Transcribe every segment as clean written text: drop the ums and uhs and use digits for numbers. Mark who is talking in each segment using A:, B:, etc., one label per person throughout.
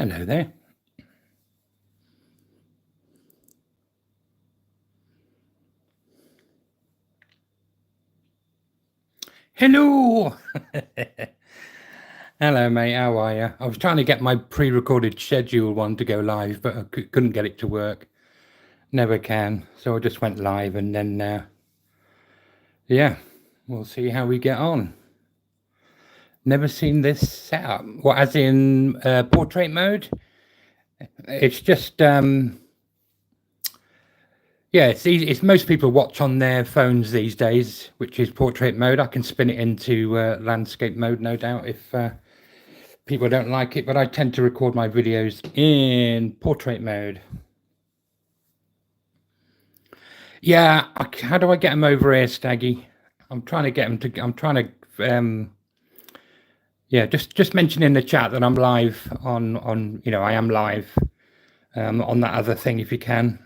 A: Hello there. Hello. Hello, mate. How are you? I was trying to get my pre-recorded schedule one to go live, but I couldn't get it to work. Never can. So I just went live, and then, yeah, we'll see how we get on. Never seen this setup. What, as in portrait mode? It's just, yeah, it's easy. It's most people watch on their phones these days, which is portrait mode. I can spin it into landscape mode, no doubt, if people don't like it, but I tend to record my videos in portrait mode. Yeah, how do I get them over here, Staggy? I'm trying to get them to. I'm trying to. Yeah, just mention in the chat that I'm live on. You know, I am live on that other thing if you can.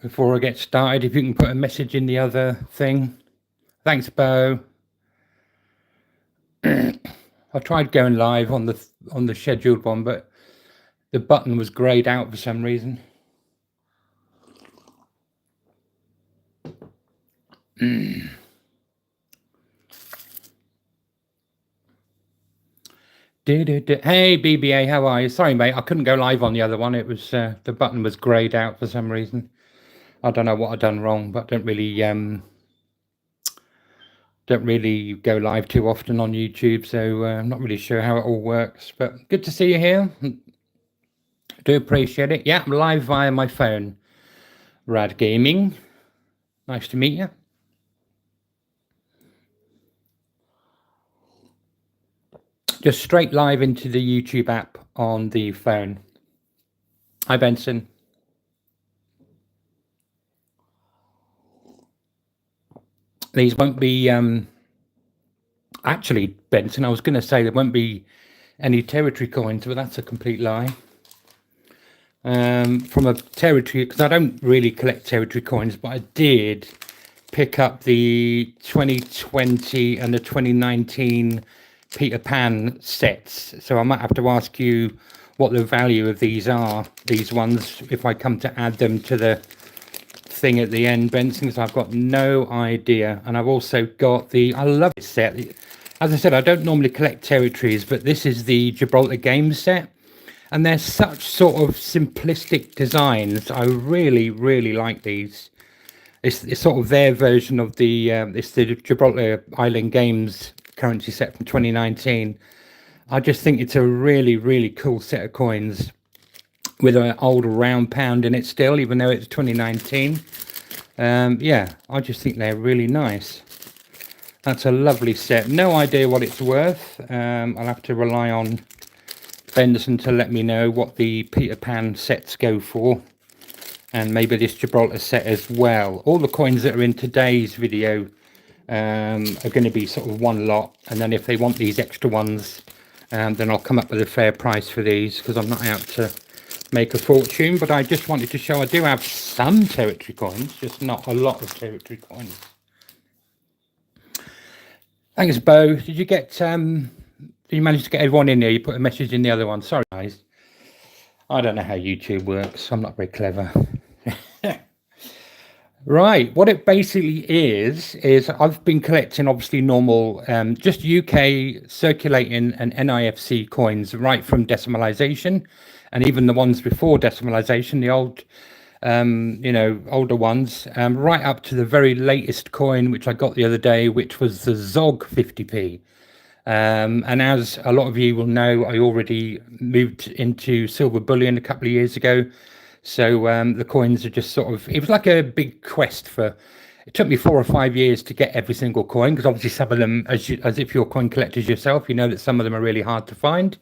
A: Before I get started, if you can put a message in the other thing. Thanks, Bo. I tried going live on the scheduled one, but the button was grayed out for some reason. Hey BBA, how are you? Sorry, mate, I couldn't go live on the other one. It was the button was grayed out for some reason. I don't know what I've done wrong, but don't really go live too often on YouTube, so I'm not really sure how it all works. But good to see you here. Do appreciate it. Yeah, I'm live via my phone. Rad Gaming. Nice to meet you. Just straight live into the YouTube app on the phone. Hi, Benson. These won't be, actually, Benson, I was going to say there won't be any territory coins, but that's a complete lie. From a territory, because I don't really collect territory coins, but I did pick up the 2020 and the 2019 Peter Pan sets, so I might have to ask you what the value of these are, these ones, if I come to add them to the thing at the end, Benson, because I've got no idea. And I've also got I love this set. As I said, I don't normally collect territories, but this is the Gibraltar Games set, and they're such sort of simplistic designs. I really, really like these. It's sort of their version of it's the Gibraltar Island Games currency set from 2019. I just think it's a really, really cool set of coins with an old round pound in it still, even though it's 2019. Yeah, I just think they're really nice. That's a lovely set. No idea what it's worth. I'll have to rely on Benson to let me know what the Peter Pan sets go for, and maybe this Gibraltar set as well. All the coins that are in today's video are going to be sort of one lot, and then if they want these extra ones, then I'll come up with a fair price for these, because I'm not out to make a fortune. But I just wanted to show I do have some territory coins, just not a lot of territory coins. Thanks, Bo. Did you get did you manage to get everyone in there? You put a message in the other one. Sorry, guys. I don't know how YouTube works. I'm not very clever. Right, what it basically is I've been collecting obviously normal, just UK circulating and NIFC coins right from decimalisation, and even the ones before decimalisation, the old, you know, older ones, right up to the very latest coin, which I got the other day, which was the Zog 50p. And as a lot of you will know, I already moved into silver bullion a couple of years ago. So the coins are just sort of, it was like a big quest it took me 4 or 5 years to get every single coin, because obviously some of them, as if you're coin collectors yourself, you know that some of them are really hard to find.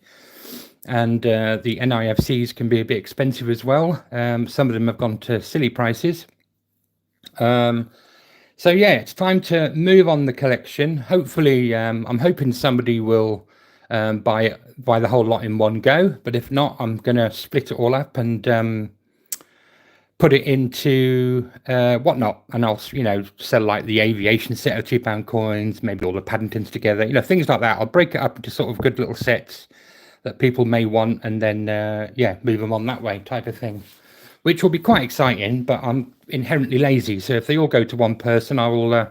A: And the NIFCs can be a bit expensive as well. Some of them have gone to silly prices. So yeah, it's time to move on the collection. Hopefully, I'm hoping somebody will buy the whole lot in one go. But if not, I'm going to split it all up and put it into whatnot, and I'll sell like the aviation set of £2 coins, maybe all the Paddingtons together, things like that. I'll break it up into sort of good little sets that people may want, and then move them on that way, type of thing, which will be quite exciting. But I'm inherently lazy, so if they all go to one person, I will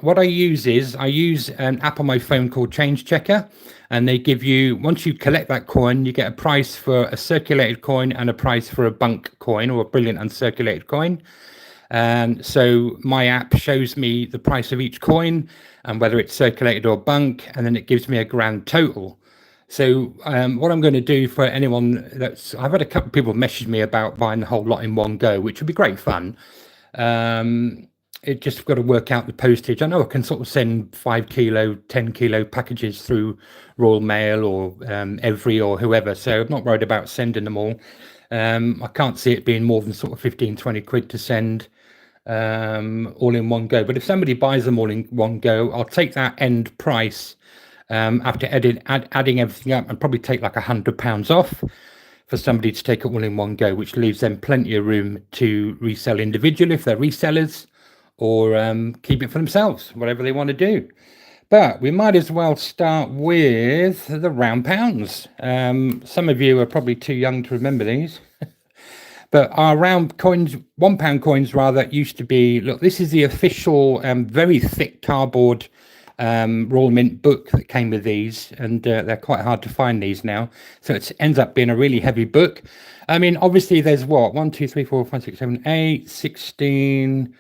A: what I use is an app on my phone called Change Checker, and they give you, once you collect that coin, you get a price for a circulated coin and a price for a bunk coin, or a brilliant uncirculated coin. And so my app shows me the price of each coin and whether it's circulated or bunk, and then it gives me a grand total. So what I'm going to do for anyone I've had a couple of people message me about buying the whole lot in one go, which would be great fun. It just got to work out the postage. I know I can sort of send 5 kilo, 10 kilo packages through Royal Mail or Every or whoever, so I'm not worried about sending them all. I can't see it being more than sort of 15-20 quid to send all in one go. But if somebody buys them all in one go, I'll take that end price after adding everything up, and probably take like £100 off for somebody to take it all in one go, which leaves them plenty of room to resell individually if they're resellers, or keep it for themselves, whatever they want to do. But we might as well start with the round pounds. Some of you are probably too young to remember these. But our round coins, £1 coins rather, used to be, look, this is the official very thick cardboard Royal Mint book that came with these, and they're quite hard to find these now. So it ends up being a really heavy book. I mean, obviously there's what, 1, 2, 3, 4, 5, 6, 7, 8, 16...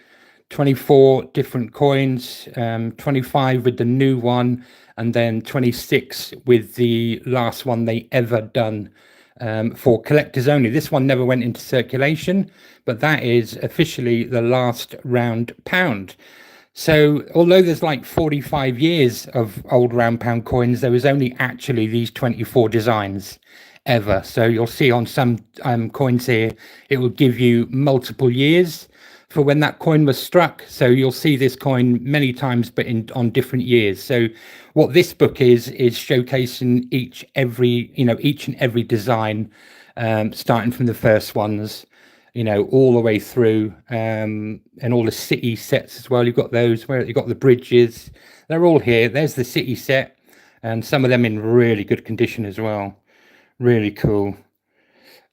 A: 24 different coins, 25 with the new one, and then 26 with the last one they ever done for collectors only. This one never went into circulation, but that is officially the last round pound. So although there's like 45 years of old round pound coins, there was only actually these 24 designs ever. So you'll see on some coins here, it will give you multiple years for when that coin was struck. So you'll see this coin many times, but on different years. So what this book is showcasing each and every design, starting from the first ones, all the way through, and all the city sets as well. You've got those where you've got the bridges. They're all here. There's the city set, and some of them in really good condition as well. Really cool.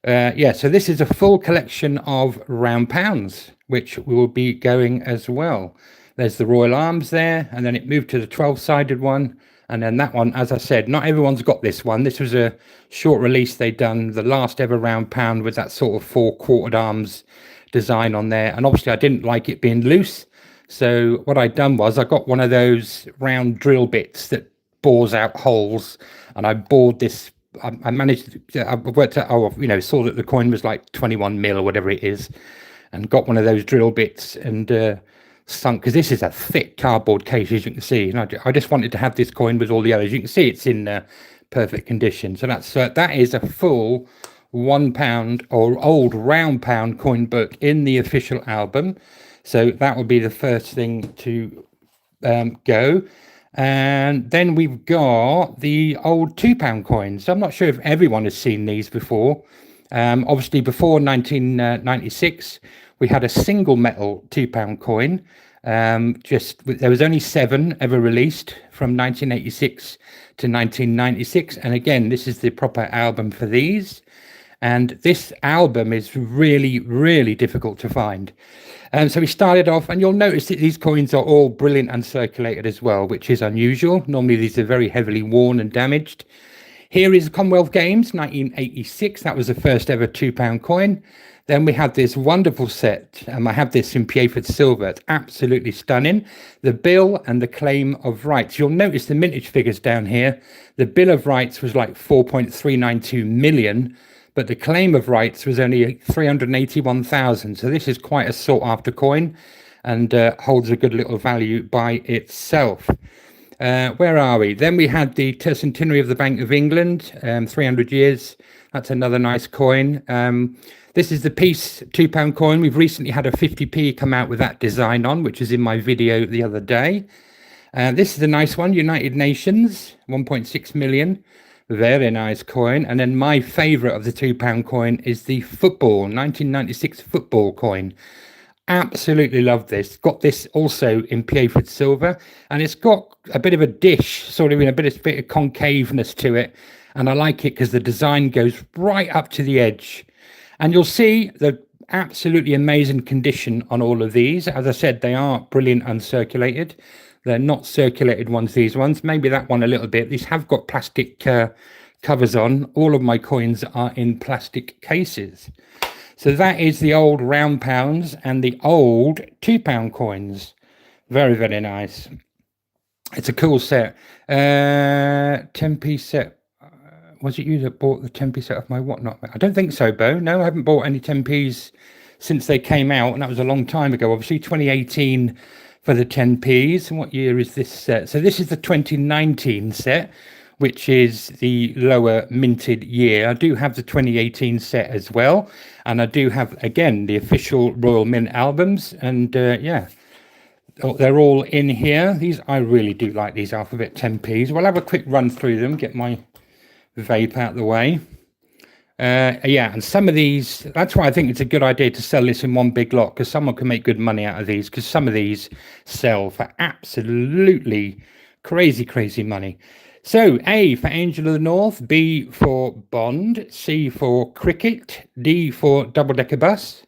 A: So this is a full collection of round pounds, which we will be going as well. There's the Royal Arms there, and then it moved to the 12-sided one, and then that one, as I said, not everyone's got this one. This was a short release they'd done, the last ever round pound with that sort of 4-quartered arms design on there, and obviously I didn't like it being loose, so what I'd done was I got one of those round drill bits that bores out holes, and I bored this. I managed to, I worked out, saw that the coin was like 21 mil or whatever it is, and got one of those drill bits and sunk, because this is a thick cardboard case, as you can see, and I just wanted to have this coin with all the others. You can see it's in perfect condition. So that is a full £1 or old round pound coin book in the official album. So that will be the first thing to go. And then we've got the old £2 coins. I'm not sure if everyone has seen these before. Obviously, before 1996, we had a single metal £2 coin. There was only 7 ever released from 1986 to 1996. And again, this is the proper album for these. And this album is really, really difficult to find. So we started off, and you'll notice that these coins are all brilliant uncirculated as well, which is unusual. Normally these are very heavily worn and damaged. Here is Commonwealth Games 1986. That was the first ever £2 coin. Then we had this wonderful set, and I have this in Pieford silver. It's absolutely stunning. The bill and the claim of rights. You'll notice the mintage figures down here. The bill of rights was like 4.392 million. But the claim of rights was only 381,000. So this is quite a sought after coin, and holds a good little value by itself. Where are we? Then we had the tercentenary of the Bank of England, 300 years. That's another nice coin. This is the Peace £2 coin. We've recently had a 50p come out with that design on, which is in my video the other day. This is a nice one, United Nations, 1.6 million. Very nice coin. And then my favorite of the £2 coin is the football, 1996 football coin. Absolutely love this. Got this also in Piefred silver, and it's got a bit of a dish, sort of in a bit of concaveness to it. And I like it because the design goes right up to the edge. And you'll see the absolutely amazing condition on all of these. As I said, they are brilliant uncirculated. They're not circulated ones, these ones. Maybe that one a little bit. These have got plastic covers on. All of my coins are in plastic cases. So that is the old round pounds and the old £2 coins. Very, very nice. It's a cool set. 10p set. Was it you that bought the 10p set of my whatnot? I don't think so, Bo. No, I haven't bought any 10p's since they came out, and that was a long time ago. Obviously, 2018 for the 10p's. And what year is this set? So this is the 2019 set, which is the lower minted year. I do have the 2018 set as well. And I do have, again, the official Royal Mint albums. And yeah, they're all in here. These, I really do like these alphabet 10p's. We'll have a quick run through them, get my vape out of the way. Yeah, and some of these, that's why I think it's a good idea to sell this in one big lot, because someone can make good money out of these, because some of these sell for absolutely crazy money. So A for Angel of the North, B for Bond, C for Cricket, D for Double Decker Bus,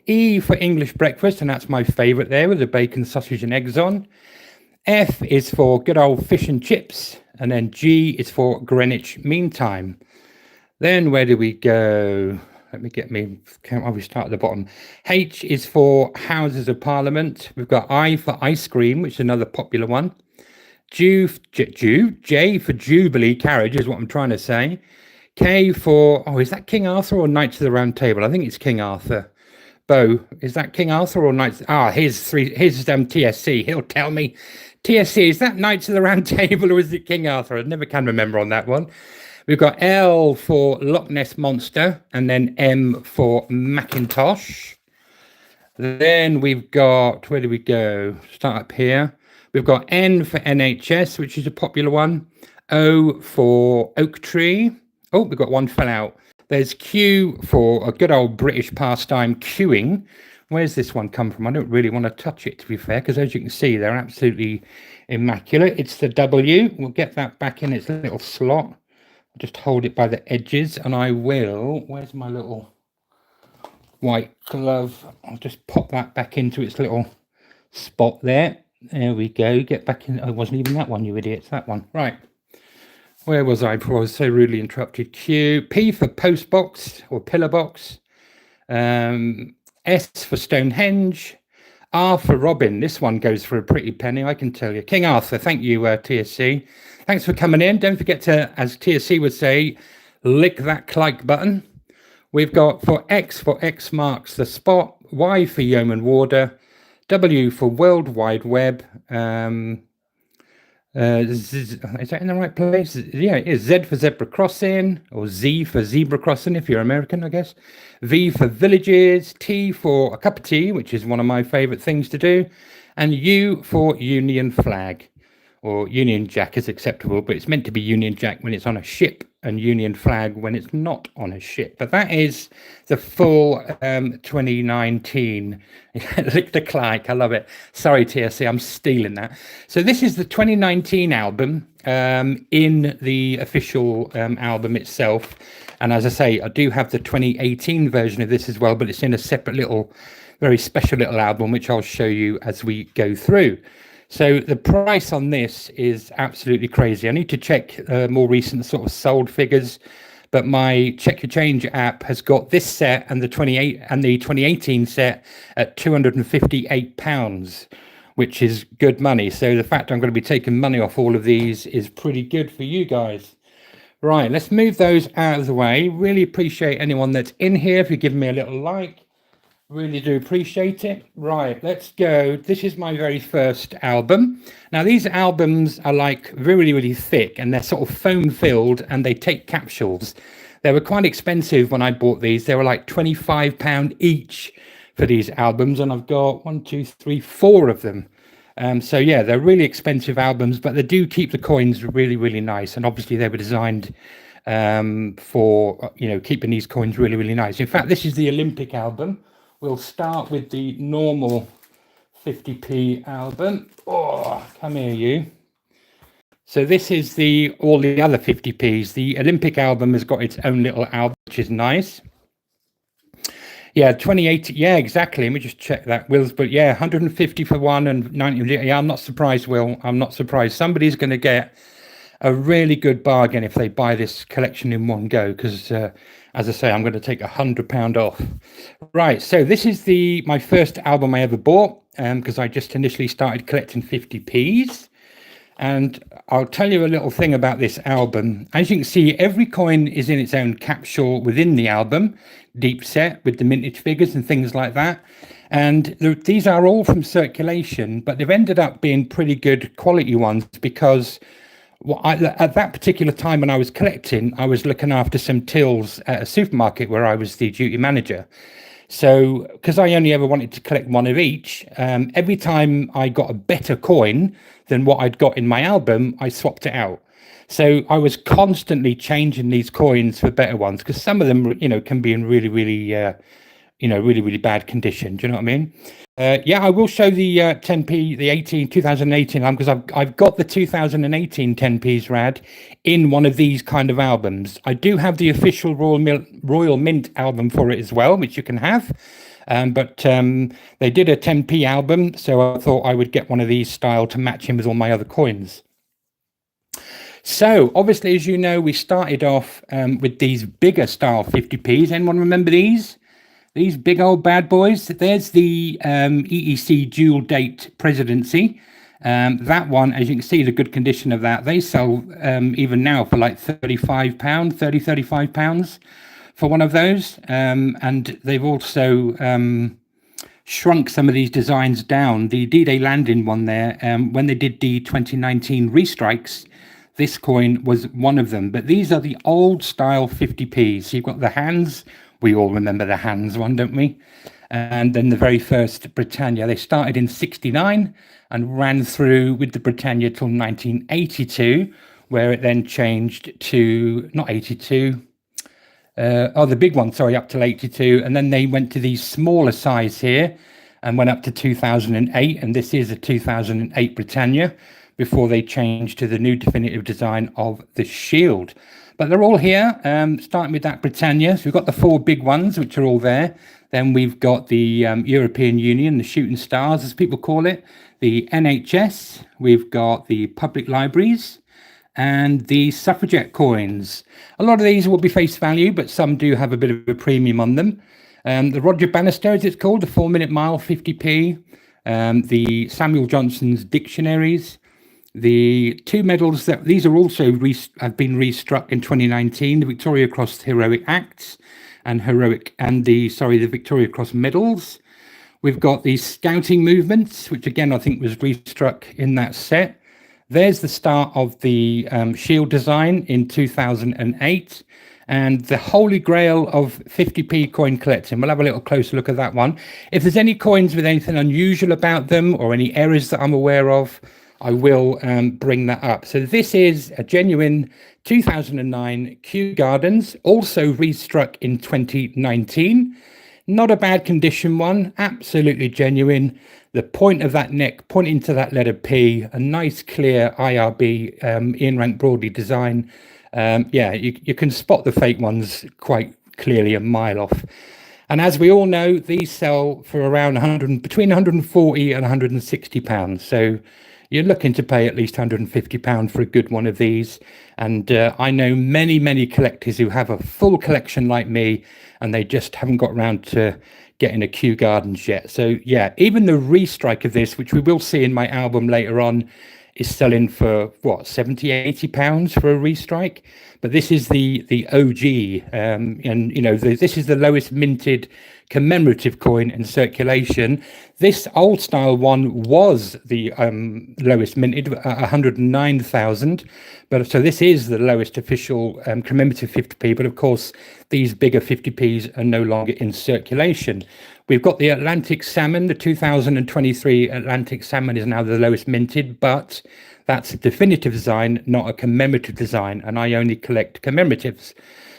A: E for English Breakfast, and that's my favourite there with the bacon, sausage and eggs on. F is for good old fish and chips, and then G is for Greenwich Mean Time. Then where do we go? Let me get me, we start at the bottom. H is for Houses of Parliament. We've got I for ice cream, which is another popular one. J for Jubilee Carriage is what I'm trying to say. K for, oh, is that King Arthur or Knights of the Round Table? I think it's King Arthur. Bo, is that King Arthur or Knights? Here's TSC. He'll tell me. TSC, is that Knights of the Round Table or is it King Arthur? I never can remember on that one. We've got L for Loch Ness Monster, and then M for Macintosh. Then we've got, where do we go? Start up here. We've got N for NHS, which is a popular one. O for Oak Tree. Oh, we've got one fell out. There's Q for a good old British pastime, queuing. Where's this one come from? I don't really want to touch it, to be fair, because as you can see, they're absolutely immaculate. It's the W. We'll get that back in its little slot. I'll just hold it by the edges, and I will. Where's my little white glove? I'll just pop that back into its little spot there. There we go. Get back in. Oh, it wasn't even that one, you idiots. That one. Right. Where was I before I was so rudely interrupted? Q. P for post box or pillar box. S for Stonehenge. R for Robin. This one goes for a pretty penny, I can tell you. King Arthur. Thank you, TSC. Thanks for coming in. Don't forget to, as TSC would say, lick that like button. We've got for X marks the spot. Y for Yeoman Warder. W for World Wide Web. Is that in the right place? Yeah, it is. Z for Zebra Crossing, or Z for Zebra Crossing if you're American, I guess. V for Villages. T for a cup of tea, which is one of my favorite things to do. And U for Union Flag, or Union Jack is acceptable, but it's meant to be Union Jack when it's on a ship and Union Flag when it's not on a ship. But that is the full 2019. Lick the Clyke, I love it. Sorry, TSC, I'm stealing that. So this is the 2019 album in the official album itself. And as I say, I do have the 2018 version of this as well, but it's in a separate little, very special little album, which I'll show you as we go through. So the price on this is absolutely crazy. I need to check more recent sort of sold figures, but my Check Your Change app has got this set and the 2018 set at £258, which is good money. So the fact I'm going to be taking money off all of these is pretty good for you guys. Right, let's move those out of the way. Really appreciate anyone that's in here. If you give me a little like. Really do appreciate it. Right, let's go. This is my very first album. Now, these albums are like really thick, and they're sort of foam filled, and they take capsules. They were quite expensive when I bought these. They were like £25 each for these albums, and I've got 4 of them. So yeah, they're really expensive albums, but they do keep the coins really, really nice. And obviously they were designed for, keeping these coins really, really nice. In fact, this is the Olympic album. We'll start with the normal 50p album. Oh, come here, you. So this is all the other 50p's. The Olympic album has got its own little album, which is nice. Yeah, 2018. Yeah, exactly. Let me just check that, Will's. But yeah, 150 for one and 90. Yeah, I'm not surprised, Will. I'm not surprised. Somebody's going to get a really good bargain if they buy this collection in one go. Because, as I say, I'm going to take £100 off. Right. So this is my first album I ever bought, because I just initially started collecting 50p's. And I'll tell you a little thing about this album. As you can see, every coin is in its own capsule within the album, deep set with the mintage figures and things like that. And these are all from circulation, but they've ended up being pretty good quality ones because at that particular time when I was collecting, I was looking after some tills at a supermarket where I was the duty manager. So, because I only ever wanted to collect one of each, every time I got a better coin than what I'd got in my album, I swapped it out. So I was constantly changing these coins for better ones because some of them, can be in really, really, really, really bad condition. Do you know what I mean? Yeah, I will show the 10p, the 2018 album, because I've got the 2018 10p's rad in one of these kind of albums. I do have the official Royal Mint album for it as well, which you can have. But they did a 10p album, so I thought I would get one of these style to match in with all my other coins. So obviously, as you know, we started off with these bigger style 50p's. Anyone remember these? These big old bad boys. There's the EEC dual date presidency. That one, as you can see, the good condition of that, they sell even now for like £35, £35 for one of those. And they've also shrunk some of these designs down. The D-Day landing one there, when they did the 2019 restrikes, this coin was one of them. But these are the old style 50p's. So you've got the hands. We all remember the hands one, don't we? And then the very first Britannia. They started in 69 and ran through with the Britannia till 1982, where it then changed to, not 82, the big one, sorry, up till 82. And then they went to the smaller size here and went up to 2008. And this is a 2008 Britannia before they changed to the new definitive design of the shield. But they're all here, starting with that Britannia. So we've got the four big ones, which are all there. Then we've got the European Union, the shooting stars, as people call it. The NHS. We've got the public libraries and the suffragette coins. A lot of these will be face value, but some do have a bit of a premium on them. The Roger Bannister, as it's called, the 4-minute mile, 50p. The Samuel Johnson's dictionaries. The two medals these are also have been restruck in 2019, the Victoria Cross Heroic Acts and the Victoria Cross medals. We've got the scouting movements, which again I think was restruck in that set. There's the start of the shield design in 2008, and the holy grail of 50p coin collecting. We'll have a little closer look at that one. If there's any coins with anything unusual about them or any errors that I'm aware of, I will bring that up. So this is a genuine 2009 Kew Gardens, also restruck in 2019. Not a bad condition one, absolutely genuine. The point of that neck pointing to that letter P, a nice clear IRB Ian Rank Broadley design. Yeah, you can spot the fake ones quite clearly a mile off. And as we all know, these sell for around between 140 and 160 pounds. So you're looking to pay at least £150 for a good one of these. And I know many, many collectors who have a full collection like me, and they just haven't got around to getting a Kew Gardens yet. So yeah, even the restrike of this, which we will see in my album later on, is selling for what, 70, 80 pounds for a restrike. But this is the OG, and this is the lowest minted commemorative coin in circulation. This old style one was the lowest minted, 109,000, But so this is the lowest official commemorative 50p, but of course these bigger 50p's are no longer in circulation. We've got the Atlantic Salmon. The 2023 Atlantic Salmon is now the lowest minted, but that's a definitive design, not a commemorative design, and I only collect commemoratives.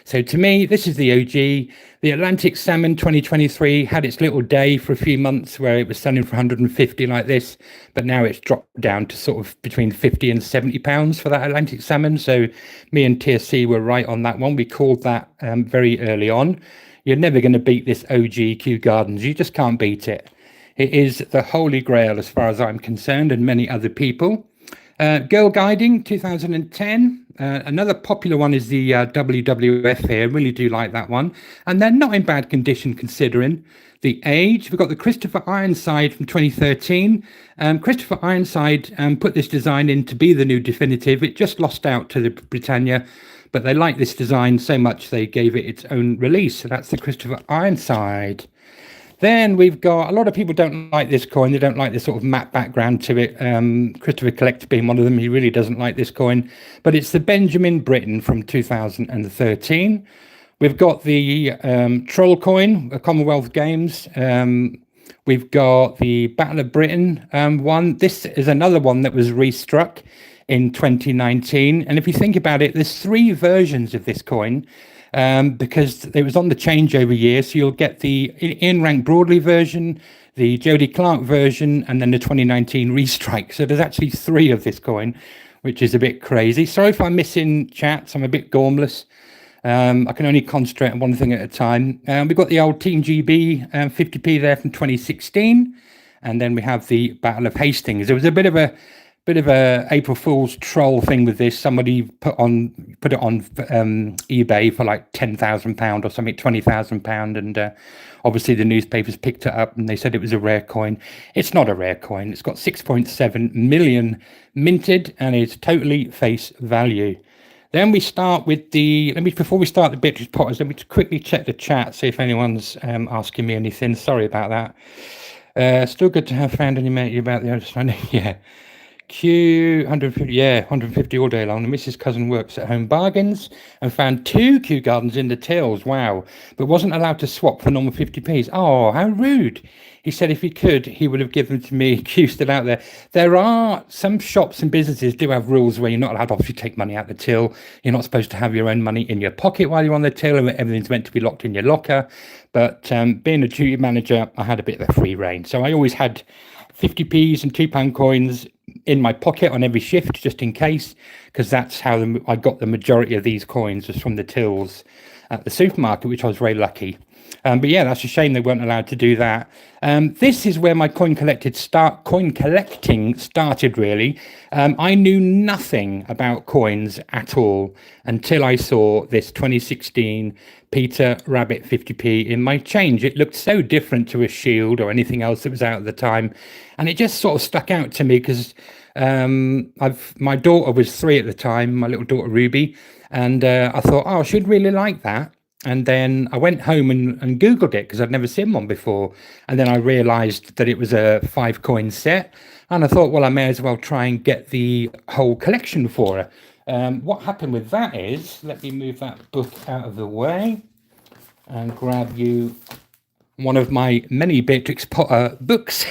A: So to me, this is the OG. The Atlantic Salmon 2023 had its little day for a few months where it was selling for 150 like this, but now it's dropped down to sort of between 50 and 70 pounds for that Atlantic Salmon. So me and TSC were right on that one. We called that very early on. You're never going to beat this OG Kew Gardens. You just can't beat it. It is the holy grail as far as I'm concerned, and many other people. Girl Guiding 2010. Another popular one is the WWF here. Really do like that one. And they're not in bad condition considering the age. We've got the Christopher Ironside from 2013. Christopher Ironside put this design in to be the new definitive. It just lost out to the Britannia, but they like this design so much they gave it its own release. So that's the Christopher Ironside. Then we've got, a lot of people don't like this coin. They don't like this sort of matte background to it. Christopher Collector being one of them, he really doesn't like this coin. But it's the Benjamin Britten from 2013. We've got the Troll coin, the Commonwealth Games. We've got the Battle of Britain one. This is another one that was restruck in 2019. And if you think about it, there's 3 versions of this coin. Because it was on the changeover year, so you'll get the Ian Rank Broadley version, the Jodie Clark version, and then the 2019 restrike. So there's actually 3 of this coin, which is a bit crazy. Sorry if I'm missing chats. I'm a bit gormless. I can only concentrate on one thing at a time. We've got the old Team GB 50p there from 2016, and then we have the Battle of Hastings. There was a bit of a April Fool's troll thing with this. Somebody put it on eBay for like £10,000 or something, £20,000, and obviously the newspapers picked it up and they said it was a rare coin. It's not a rare coin. It's got 6.7 million minted and it's totally face value. Then we start with before we start the Beatrice Potters, let me quickly check the chat, see if anyone's asking me anything. Sorry about that. Still good to have found any mate about the understanding. Yeah. Q 150, yeah, 150 all day long. The Mrs. Cousin works at Home Bargains and found 2 Kew Gardens in the tills. Wow. But wasn't allowed to swap for normal 50p's. Oh, how rude. He said if he could, he would have given them to me. Q still out there. There are some shops and businesses do have rules where you're not allowed to obviously take money out the till. You're not supposed to have your own money in your pocket while you're on the till, and everything's meant to be locked in your locker. But being a duty manager, I had a bit of a free reign. So I always had 50p's and £2 coins in my pocket on every shift, just in case, because that's how I got the majority of these coins, was from the tills at the supermarket, which I was very lucky. But yeah, that's a shame they weren't allowed to do that. This is where my coin collecting started, really. I knew nothing about coins at all until I saw this 2016 Peter Rabbit 50p in my change. It looked so different to a Shield or anything else that was out at the time, and it just sort of stuck out to me because my daughter was 3 at the time, my little daughter Ruby, and I thought, oh, I should really like that. And then I went home and Googled it because I'd never seen one before. And then I realized that it was a 5 coin set. And I thought, well, I may as well try and get the whole collection for her. What happened with that is, let me move that book out of the way and grab you one of my many Beatrix Potter books.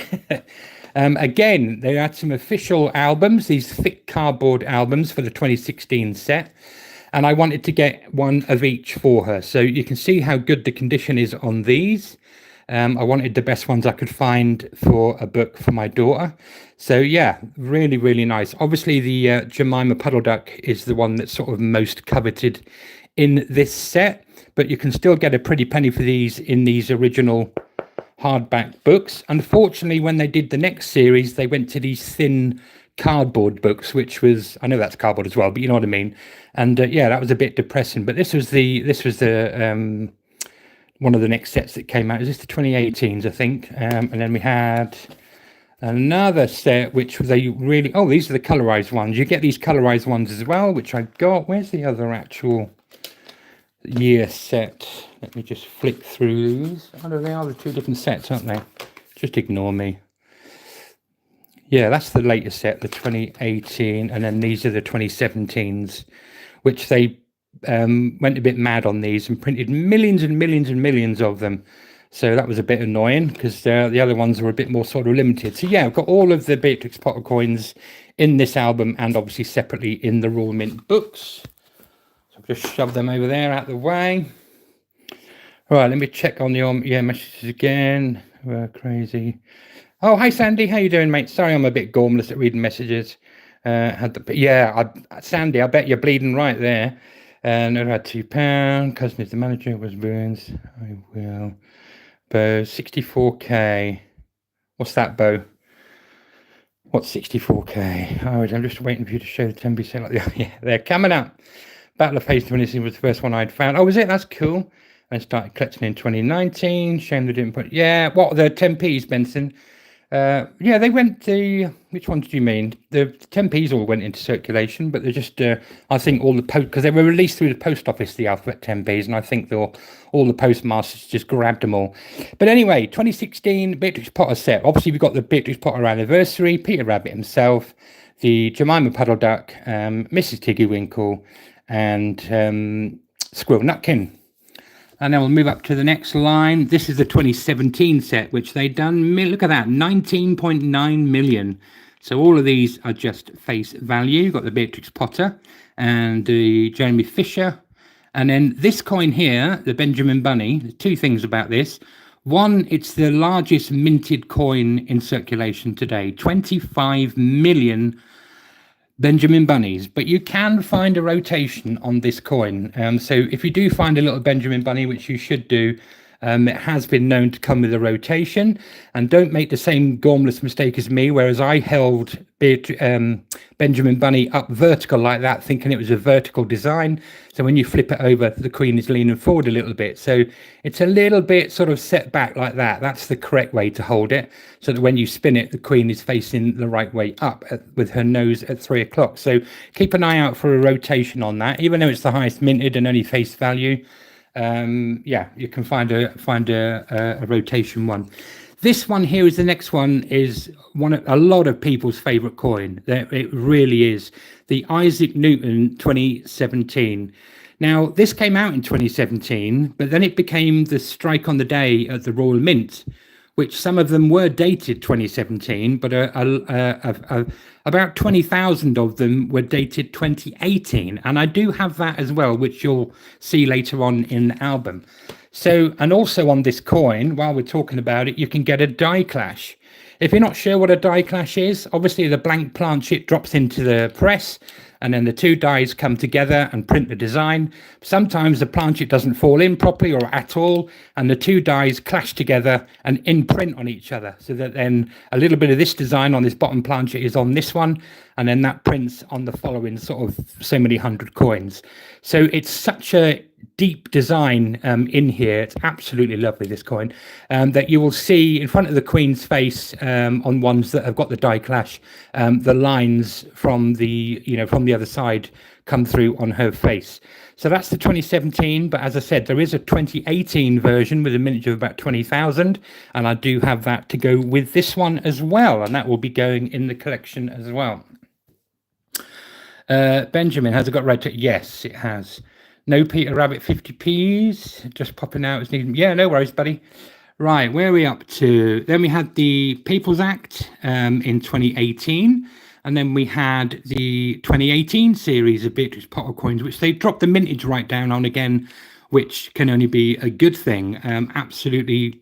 A: Again, they had some official albums, these thick cardboard albums for the 2016 set. And I wanted to get one of each for her. So you can see how good the condition is on these. I wanted the best ones I could find for a book for my daughter. So yeah, really, really nice. Obviously, the Jemima Puddle Duck is the one that's sort of most coveted in this set. But you can still get a pretty penny for these in these original hardback books. Unfortunately, when they did the next series, they went to these thin cardboard books, which was, I know that's cardboard as well, but you know what I mean. And yeah, that was a bit depressing. But this was the one of the next sets that came out. Is this the 2018s, I think? And then we had another set, which was a really, oh, these are the colorized ones. You get these colorized ones as well, which I got. Where's the other actual year set? Let me just flick through these. Oh, no, they are the 2 different sets, aren't they? Just ignore me. Yeah, that's the latest set, the 2018, and then these are the 2017s, which they went a bit mad on these and printed millions and millions and millions of them. So that was a bit annoying because the other ones were a bit more sort of limited. So yeah, I've got all of the Beatrix Potter coins in this album and obviously separately in the Royal Mint books. So I've just shoved them over there out the way. All right, let me check on the messages again. Crazy. Oh, hi Sandy, how you doing, mate? Sorry, I'm a bit gormless at reading messages. Sandy, I bet you're bleeding right there. And I had £2. Cousin is the manager. Was ruins. I will. Bo 64k. What's that, Bo? What's 64k? Oh, I'm just waiting for you to show the 10% like the yeah, they're coming up. Battle of Phase Divinity was the first one I'd found. Oh, was it? That's cool. I started collecting in 2019. Shame they didn't put. Yeah, what the 10p's, Benson? Yeah, they went to. Which ones do you mean? The 10p's all went into circulation, but they're just. I think all the post because they were released through the post office, the alphabet 10p's, and I think all the postmasters just grabbed them all. But anyway, 2016 Beatrix Potter set. Obviously, we've got the Beatrix Potter anniversary, Peter Rabbit himself, the Jemima Puddle Duck, Mrs. Tiggy Winkle, and Squirrel Nutkin. And then we'll move up to the next line. This is the 2017 set, which they done. Look at that, 19.9 million. So all of these are just face value. You've got the Beatrix Potter and the Jeremy Fisher. And then this coin here, the Benjamin Bunny, there's two things about this. One, it's the largest minted coin in circulation today, 25 million Benjamin Bunnies, but you can find a rotation on this coin. So if you do find a little Benjamin Bunny, which you should do, it has been known to come with a rotation. And don't make the same gormless mistake as me, whereas I held Benjamin Bunny up vertical like that, thinking it was a vertical design. So when you flip it over, the queen is leaning forward a little bit. So it's a little bit sort of set back like that. That's the correct way to hold it. So that when you spin it, the queen is facing the right way up with her nose at 3 o'clock. So keep an eye out for a rotation on that, even though it's the highest minted and only face value. Yeah, you can find a rotation one. This one here is the next one, is a lot of people's favorite coin. It really is the Isaac Newton 2017. Now this came out in 2017, but then it became the strike on the day at the Royal Mint, which some of them were dated 2017, but about 20,000 of them were dated 2018. And I do have that as well, which you'll see later on in the album. So, and also on this coin, while we're talking about it, you can get a die clash. If you're not sure what a die clash is, obviously the blank planchet drops into the press, and then the two dies come together and print the design. Sometimes the planchet doesn't fall in properly or at all, and the two dies clash together and imprint on each other, so that then a little bit of this design on this bottom planchet is on this one, and then that prints on the following sort of so many hundred coins. So it's such a deep design in here. It's absolutely lovely, this coin, that you will see in front of the Queen's face on ones that have got the die clash, the lines from the other side come through on her face. So that's the 2017, but as I said, there is a 2018 version with a mintage of about 20,000, and I do have that to go with this one as well, and that will be going in the collection as well. Benjamin, has it got red? Yes, it has. No Peter Rabbit 50p's, just popping out as needed. Yeah, no worries, buddy. Right, where are we up to? Then we had the People's Act in 2018, and then we had the 2018 series of Beatrix Potter coins, which they dropped the mintage right down on again, which can only be a good thing. Absolutely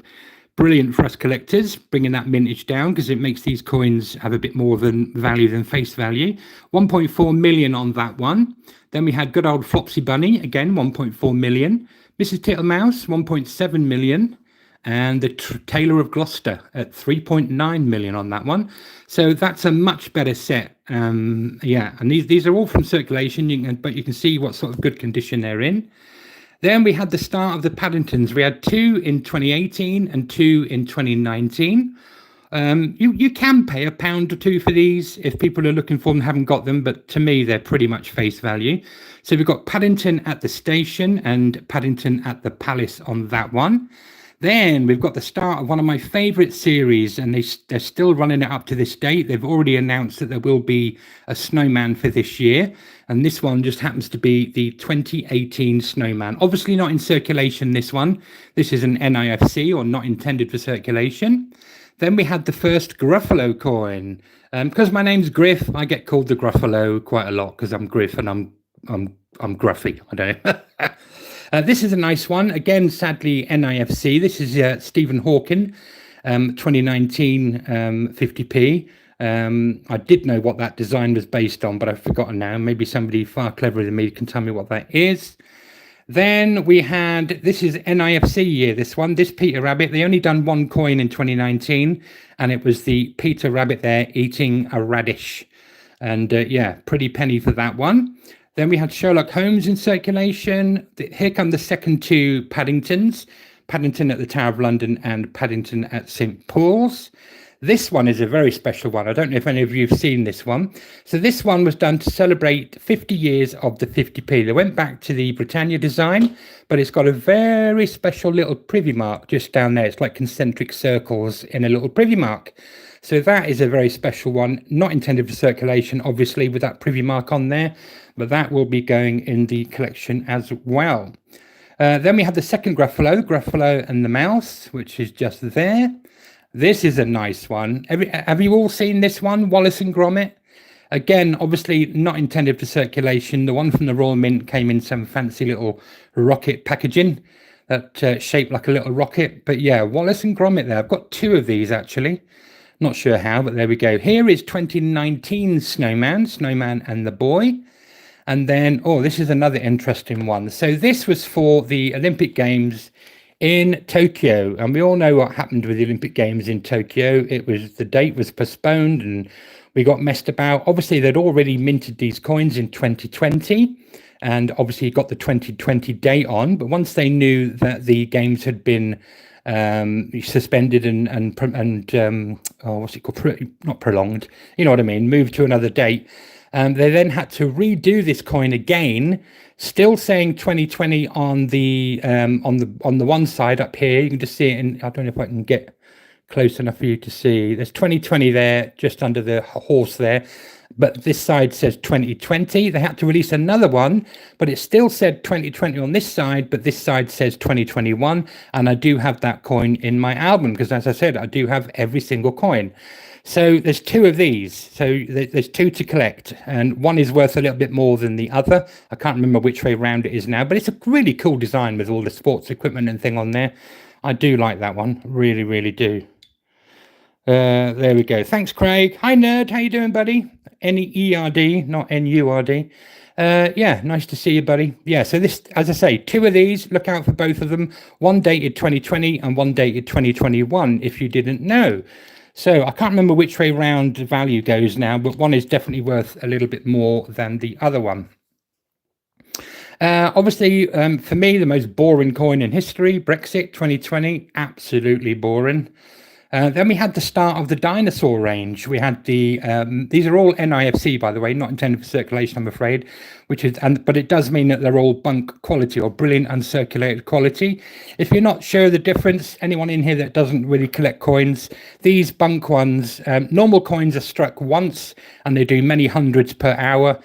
A: brilliant for us collectors, bringing that mintage down, because it makes these coins have a bit more of a value than face value. 1.4 million on that one. Then we had good old Flopsy Bunny, again, 1.4 million. Mrs. Tittlemaus, 1.7 million. And the Tailor of Gloucester at 3.9 million on that one. So that's a much better set. Yeah, and these are all from circulation, but you can see what sort of good condition they're in. Then we had the start of the Paddingtons. We had 2 in 2018 and 2 in 2019. You can pay £1 or £2 for these if people are looking for them, haven't got them, but to me they're pretty much face value. So we've got Paddington at the station and Paddington at the Palace on that one. Then we've got the start of one of my favorite series, and they're still running it up to this date. They've already announced that there will be a snowman for this year, and this one just happens to be the 2018 snowman. Obviously not in circulation, this one. This is an NIFC, or not intended for circulation. Then we had the first Gruffalo coin. Because my name's Griff, I get called the Gruffalo quite a lot because I'm Griff and I'm gruffy. I don't know. This is a nice one. Again, sadly, NIFC. This is Stephen Hawking, 2019 50p. I did know what that design was based on, but I've forgotten now. Maybe somebody far cleverer than me can tell me what that is. Then we had, this is NIFC year, this Peter Rabbit. They only done one coin in 2019, and it was the Peter Rabbit there eating a radish. And yeah, pretty penny for that one. Then we had Sherlock Holmes in circulation. Here come the second two Paddingtons. Paddington at the Tower of London and Paddington at St. Paul's. This one is a very special one. I don't know if any of you have seen this one. So this one was done to celebrate 50 years of the 50p. They went back to the Britannia design, but it's got a very special little privy mark just down there. It's like concentric circles in a little privy mark. So that is a very special one, not intended for circulation, obviously, with that privy mark on there, but that will be going in the collection as well. Then we have the second Gruffalo and the Mouse, which is just there. This is a nice one. Have you all seen this one, Wallace and Gromit? Again, obviously not intended for circulation. The one from the Royal Mint came in some fancy little rocket packaging that shaped like a little rocket. But yeah, Wallace and Gromit there. I've got two of these actually. Not sure how, but there we go. Here is 2019 Snowman and the Boy. And then, oh, this is another interesting one. So this was for the Olympic Games in Tokyo, and we all know what happened with the Olympic Games in Tokyo. The date was postponed and we got messed about. Obviously, they'd already minted these coins in 2020, and obviously got the 2020 date on. But once they knew that the games had been suspended and what's it called? Not prolonged. You know what I mean? Moved to another date. They then had to redo this coin again, still saying 2020 on the one side up here. You can just see it in, I don't know if I can get close enough for you to see. There's 2020 there, just under the horse there. But this side says 2020. They had to release another one, but it still said 2020 on this side, but this side says 2021. And I do have that coin in my album because, as I said, I do have every single coin. So there's two of these. So there's two to collect, and one is worth a little bit more than the other. I can't remember which way round it is now, but it's a really cool design with all the sports equipment and thing on there. I do like that one. Really, really do. There we go. Thanks, Craig. Hi, Nerd. How you doing, buddy? N-E-R-D, not N-U-R-D. Yeah, nice to see you, buddy. Yeah, so this, as I say, two of these. Look out for both of them. One dated 2020 and one dated 2021, if you didn't know. So I can't remember which way round the value goes now, but one is definitely worth a little bit more than the other one. Obviously, for me, the most boring coin in history, Brexit 2020, absolutely boring. Then we had the start of the dinosaur range. We had the these are all NIFC, by the way, not intended for circulation, I'm afraid, but it does mean that they're all bunk quality or brilliant uncirculated quality. If you're not sure the difference, anyone in here that doesn't really collect coins, these bunk ones, normal coins are struck once and they do many hundreds per hour.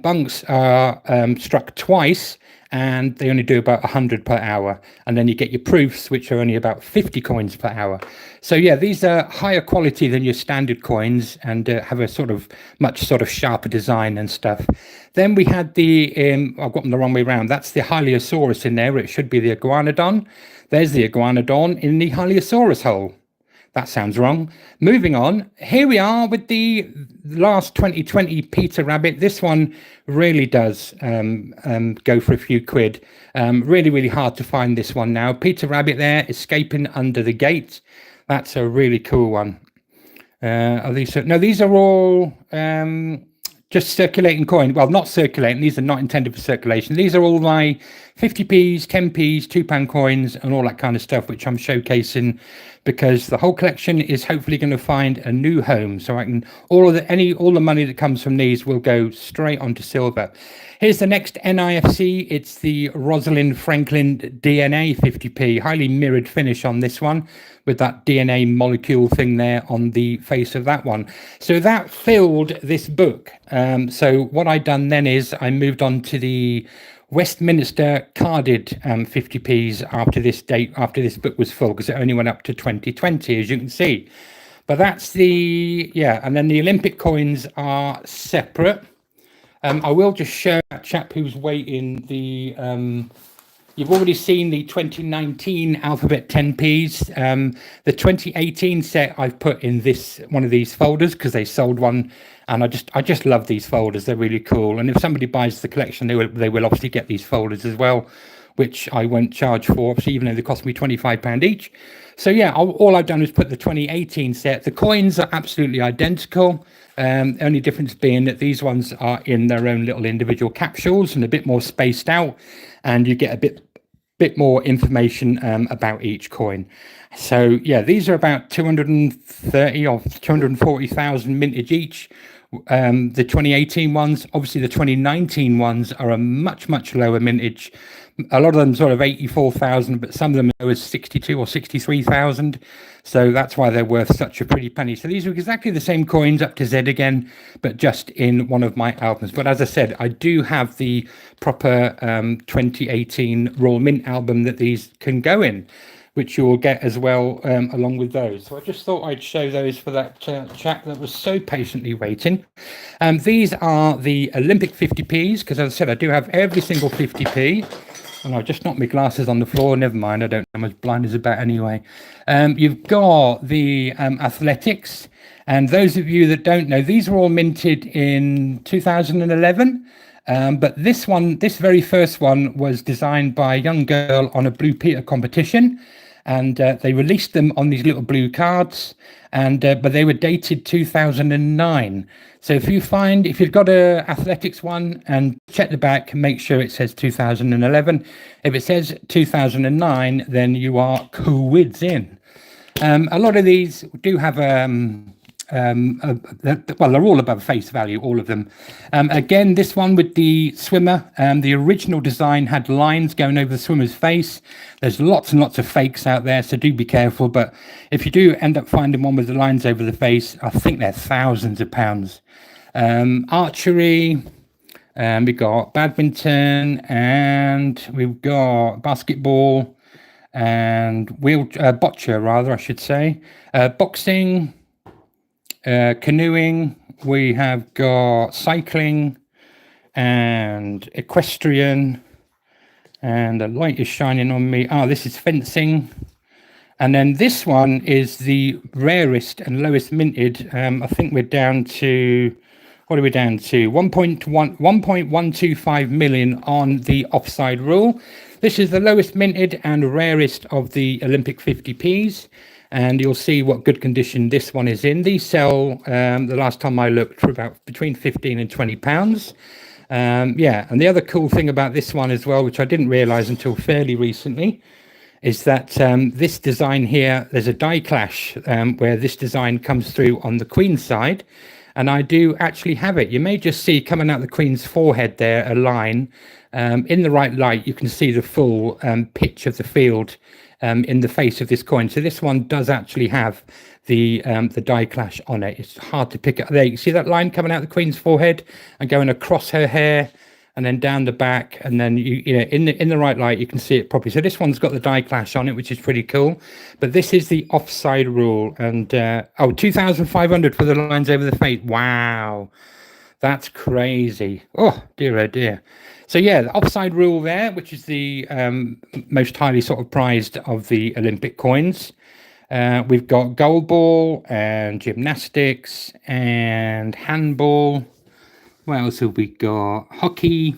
A: Bunks are struck twice, and they only do about 100 per hour. And then you get your proofs, which are only about 50 coins per hour. So yeah, these are higher quality than your standard coins and have a much sharper design and stuff. Then we had I've got them the wrong way around. That's the Hylaeosaurus in there. It should be the Iguanodon. There's the Iguanodon in the Hylaeosaurus hole. That sounds wrong. Moving on, here we are with the last 2020 Peter Rabbit. This one really does go for a few quid. Really, really hard to find this one now. Peter Rabbit there, escaping under the gate. That's a really cool one. Are these? No, these are all just circulating coin. Well, not circulating. These are not intended for circulation. These are all my 50p's, 10p's, £2 coins and all that kind of stuff, which I'm showcasing because the whole collection is hopefully going to find a new home. So I can all the money that comes from these will go straight onto silver. Here's the next NIFC. It's the Rosalind Franklin DNA 50p, highly mirrored finish on this one, with that DNA molecule thing there on the face of that one. So that filled this book. So what I done then is I moved on to the Westminster carded 50p's after this date, after this book was full, because it only went up to 2020, as you can see. But that's the, yeah, and then the Olympic coins are separate. I will just show that chap who's waiting the, you've already seen the 2019 alphabet 10p's. The 2018 set I've put in this one of these folders because they sold one, and I just love these folders. They're really cool. And if somebody buys the collection, they will obviously get these folders as well, which I won't charge for, obviously, even though they cost me £25 each. So yeah, all I've done is put the 2018 set. The coins are absolutely identical. Only difference being that these ones are in their own little individual capsules and a bit more spaced out, and you get a bit more information about each coin. So yeah, these are about 230 or 240,000 mintage each. The 2018 ones, obviously the 2019 ones are a much lower mintage. A lot of them sort of 84,000, but some of them are 62 or 63,000. So that's why they're worth such a pretty penny. So these are exactly the same coins up to Z again, but just in one of my albums. But as I said, I do have the proper 2018 Royal Mint album that these can go in, which you will get as well along with those. So I just thought I'd show those for that chap that was so patiently waiting. These are the Olympic 50p's, because as I said, I do have every single 50p. And I've just knocked my glasses on the floor. Never mind, I don't know, I'm as blind as a bat anyway. You've got the athletics. And those of you that don't know, these were all minted in 2011. But this one, this very first one, was designed by a young girl on a Blue Peter competition. And they released them on these little blue cards, and but they were dated 2009. So if you've got a athletics one and check the back, make sure it says 2011. If it says 2009, then you are quids in. A lot of these do have well, they're all above face value, all of them. Again, this one with the swimmer, the original design had lines going over the swimmer's face. There's lots and lots of fakes out there, so do be careful. But if you do end up finding one with the lines over the face, I think they're thousands of pounds. Archery, we've got badminton, and we've got basketball and bocce, rather, I should say. Boxing, canoeing, we have got cycling and equestrian, and the light is shining on me. This is fencing. And then this one is the rarest and lowest minted. I think we're down to, what are we down to? 1.125 million on the offside rule. This is the lowest minted and rarest of the Olympic 50p's. And you'll see what good condition this one is in. These sell, the last time I looked, for about between 15 and 20 pounds. Yeah, and the other cool thing about this one as well, which I didn't realize until fairly recently, is that this design here, there's a die clash where this design comes through on the Queen's side. And I do actually have it. You may just see coming out the Queen's forehead there, a line. In the right light, you can see the full pitch of the field in the face of this coin. So this one does actually have the die clash on it. It's hard to pick up. There, you see that line coming out the Queen's forehead and going across her hair and then down the back, and then you know in the right light you can see it properly. So this one's got the die clash on it, which is pretty cool. But this is the offside rule, and 2,500 for the lines over the face. Wow, that's crazy. Oh dear. So yeah, the offside rule there, which is the most highly sort of prized of the Olympic coins. We've got goalball and gymnastics and handball. What else have we got? Hockey,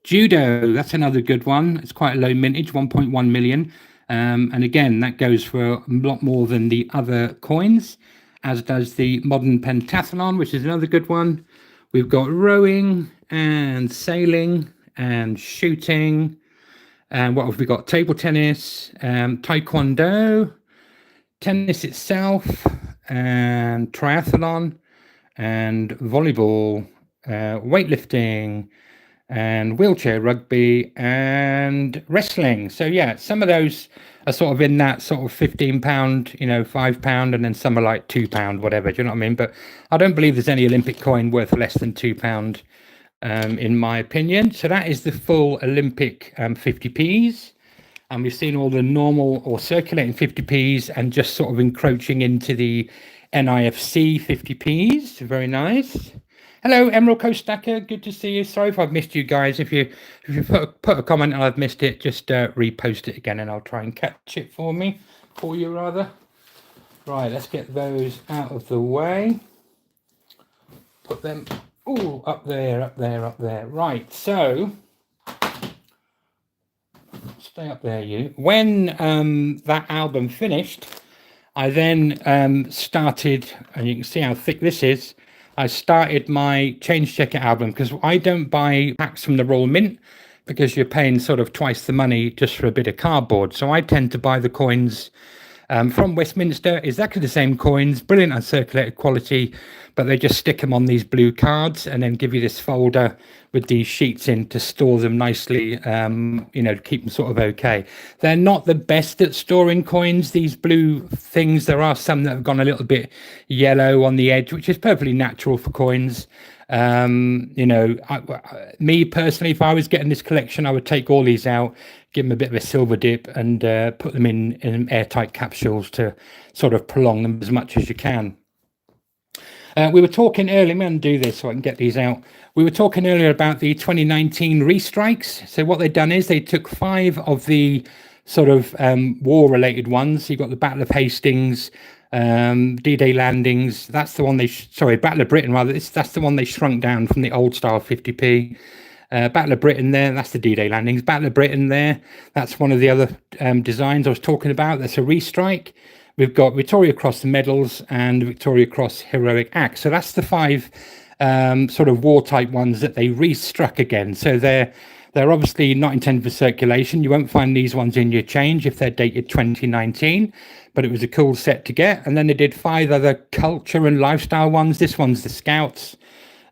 A: judo. That's another good one. It's quite a low mintage, 1.1 million. And again, that goes for a lot more than the other coins, as does the modern pentathlon, which is another good one. We've got rowing and sailing and shooting. And what have we got? Table tennis, taekwondo, tennis itself, and triathlon, and volleyball, weightlifting, and wheelchair rugby, and wrestling. So yeah, some of those are sort of in that sort of £15, you know, £5, and then some are like £2, whatever. Do you know what I mean? But I don't believe there's any Olympic coin worth less than £2, in my opinion. So that is the full Olympic 50p's. And we've seen all the normal or circulating 50p's and just sort of encroaching into the NIFC 50p's. Very nice. Hello, Emerald Coast Stacker. Good to see you. Sorry if I've missed you guys. If you put a comment and I've missed it, just repost it again and I'll try and catch it for you rather. Right, let's get those out of the way. Put them all up there. Right, so stay up there, you. When that album finished, I then started, and you can see how thick this is. I started my Change Checker album because I don't buy packs from the Royal Mint because you're paying sort of twice the money just for a bit of cardboard. So I tend to buy the coins from Westminster, exactly the same coins, brilliant uncirculated quality, but they just stick them on these blue cards and then give you this folder with these sheets in to store them nicely, you know, to keep them sort of okay. They're not the best at storing coins, these blue things. There are some that have gone a little bit yellow on the edge, which is perfectly natural for coins. You know, me personally, if I was getting this collection, I would take all these out, give them a bit of a silver dip, and put them in airtight capsules to sort of prolong them as much as you can. We were talking earlier, I'm going to do this so I can get these out. We were talking earlier about the 2019 restrikes. So what they've done is they took 5 of the sort of war-related ones. You've got the Battle of Hastings, D-Day landings. That's the one Battle of Britain rather. That's the one they shrunk down from the old style 50p. Battle of Britain there, that's the D-Day landings. Battle of Britain there, that's one of the other designs I was talking about. That's a restrike. We've got Victoria Cross medals and Victoria Cross heroic acts. So that's the 5 sort of war type ones that they restruck again. So they're obviously not intended for circulation. You won't find these ones in your change if they're dated 2019, but it was a cool set to get. And then they did 5 other culture and lifestyle ones. This one's the Scouts.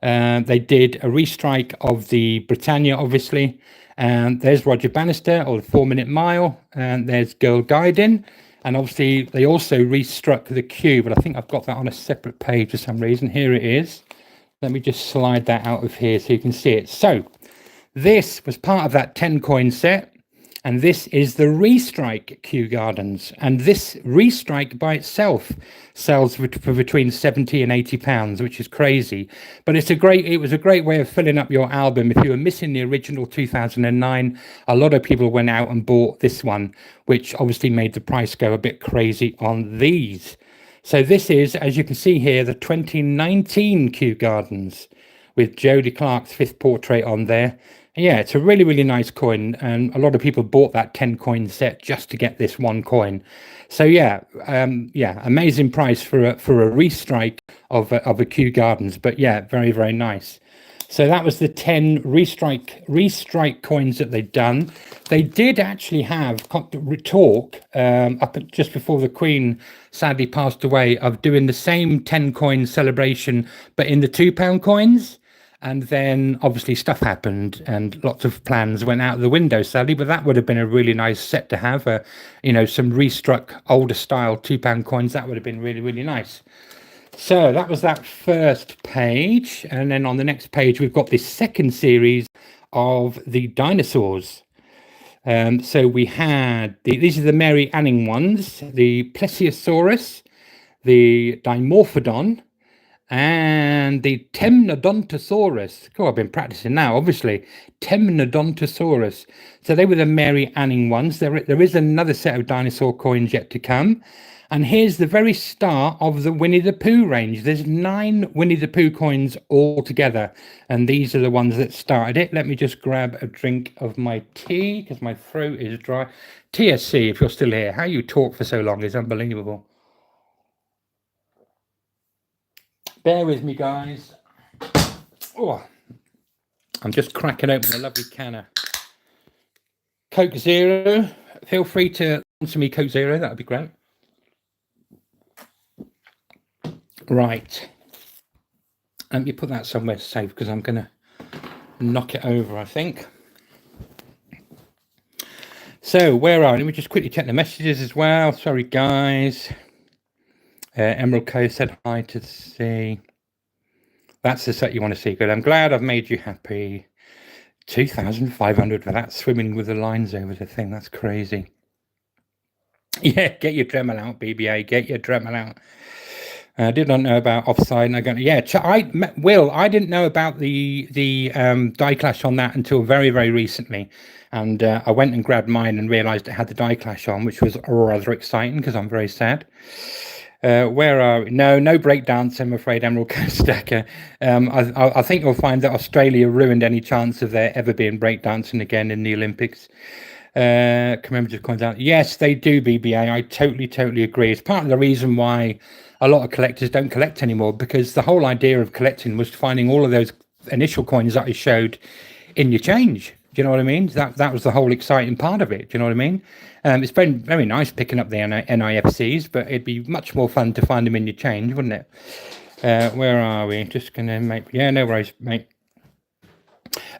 A: They did a restrike of the Britannia, obviously. And there's Roger Bannister, or the 4-minute mile. And there's Girl Guiding. And obviously, they also restruck the Q, but I think I've got that on a separate page for some reason. Here it is. Let me just slide that out of here so you can see it. So this was part of that 10 coin set. And this is the restrike Kew Gardens. And this restrike by itself sells for between 70 and 80 pounds, which is crazy. But it was a great way of filling up your album. If you were missing the original 2009, a lot of people went out and bought this one, which obviously made the price go a bit crazy on these. So this is, as you can see here, the 2019 Kew Gardens with Jodie Clark's 5th portrait on there. Yeah, it's a really, really nice coin, and a lot of people bought that 10 coin set just to get this one coin. So yeah, amazing price for a restrike of a Kew Gardens, but yeah, very, very nice. So that was the 10 restrike coins that they'd done. They did actually have talk up just before the Queen sadly passed away of doing the same 10 coin celebration, but in the £2 coins. And then obviously stuff happened and lots of plans went out the window, sadly. But that would have been a really nice set to have, you know, some restruck older style £2 coins. That would have been really, really nice. So that was that first page. And then on the next page, we've got this second series of the dinosaurs. So we had, these are the Mary Anning ones, the Plesiosaurus, the Dimorphodon, and the Temnodontosaurus. Oh, I've been practicing now, obviously. Temnodontosaurus. So they were the Mary Anning ones. There is another set of dinosaur coins yet to come. And here's the very start of the Winnie the Pooh range. There's 9 Winnie the Pooh coins all together. And these are the ones that started it. Let me just grab a drink of my tea because my throat is dry. TSC, if you're still here. How you talk for so long is unbelievable. Bear with me, guys. Oh, I'm just cracking open a lovely can of Coke Zero. Feel free to sponsor me Coke Zero. That would be great. Right. Let me put that somewhere safe because I'm going to knock it over, I think. So where are we? Let me just quickly check the messages as well. Sorry, guys. Emerald Co said hi to see. That's the set you want to see. Good. I'm glad I've made you happy. 2,500 for that, swimming with the lines over the thing. That's crazy. Yeah, get your Dremel out, BBA. Get your Dremel out. I did not know about offside. And I go, yeah, I didn't know about the die clash on that until very, very recently. And I went and grabbed mine and realized it had the die clash on, which was rather exciting because I'm very sad. Where are we? No breakdance, I'm afraid, Emerald Coast Stacker. I think you'll find that Australia ruined any chance of there ever being breakdancing again in the Olympics. Commemorative coins out. Yes, they do, BBA. I totally agree. It's part of the reason why a lot of collectors don't collect anymore, because the whole idea of collecting was finding all of those initial coins that I showed in your change. Do you know what I mean? That was the whole exciting part of it. Do you know what I mean? It's been very nice picking up the NIFCs, but it'd be much more fun to find them in your change, wouldn't it? Where are we? Just going to make... Yeah, no worries, mate.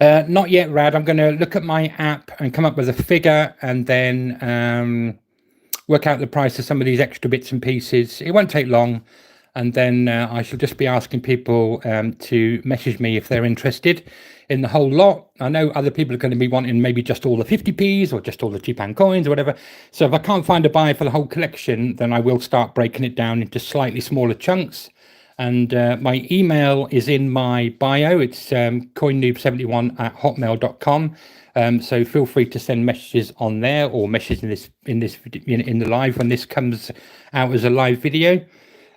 A: Not yet, Rad. I'm going to look at my app and come up with a figure and then work out the price of some of these extra bits and pieces. It won't take long. And then I shall just be asking people to message me if they're interested in the whole lot. I know other people are going to be wanting maybe just all the 50p's or just all the £2 coins or whatever. So if I can't find a buyer for the whole collection, then I will start breaking it down into slightly smaller chunks. And my email is in my bio. It's CoiNoob71@hotmail.com. So feel free to send messages on there, or messages in the live when this comes out as a live video.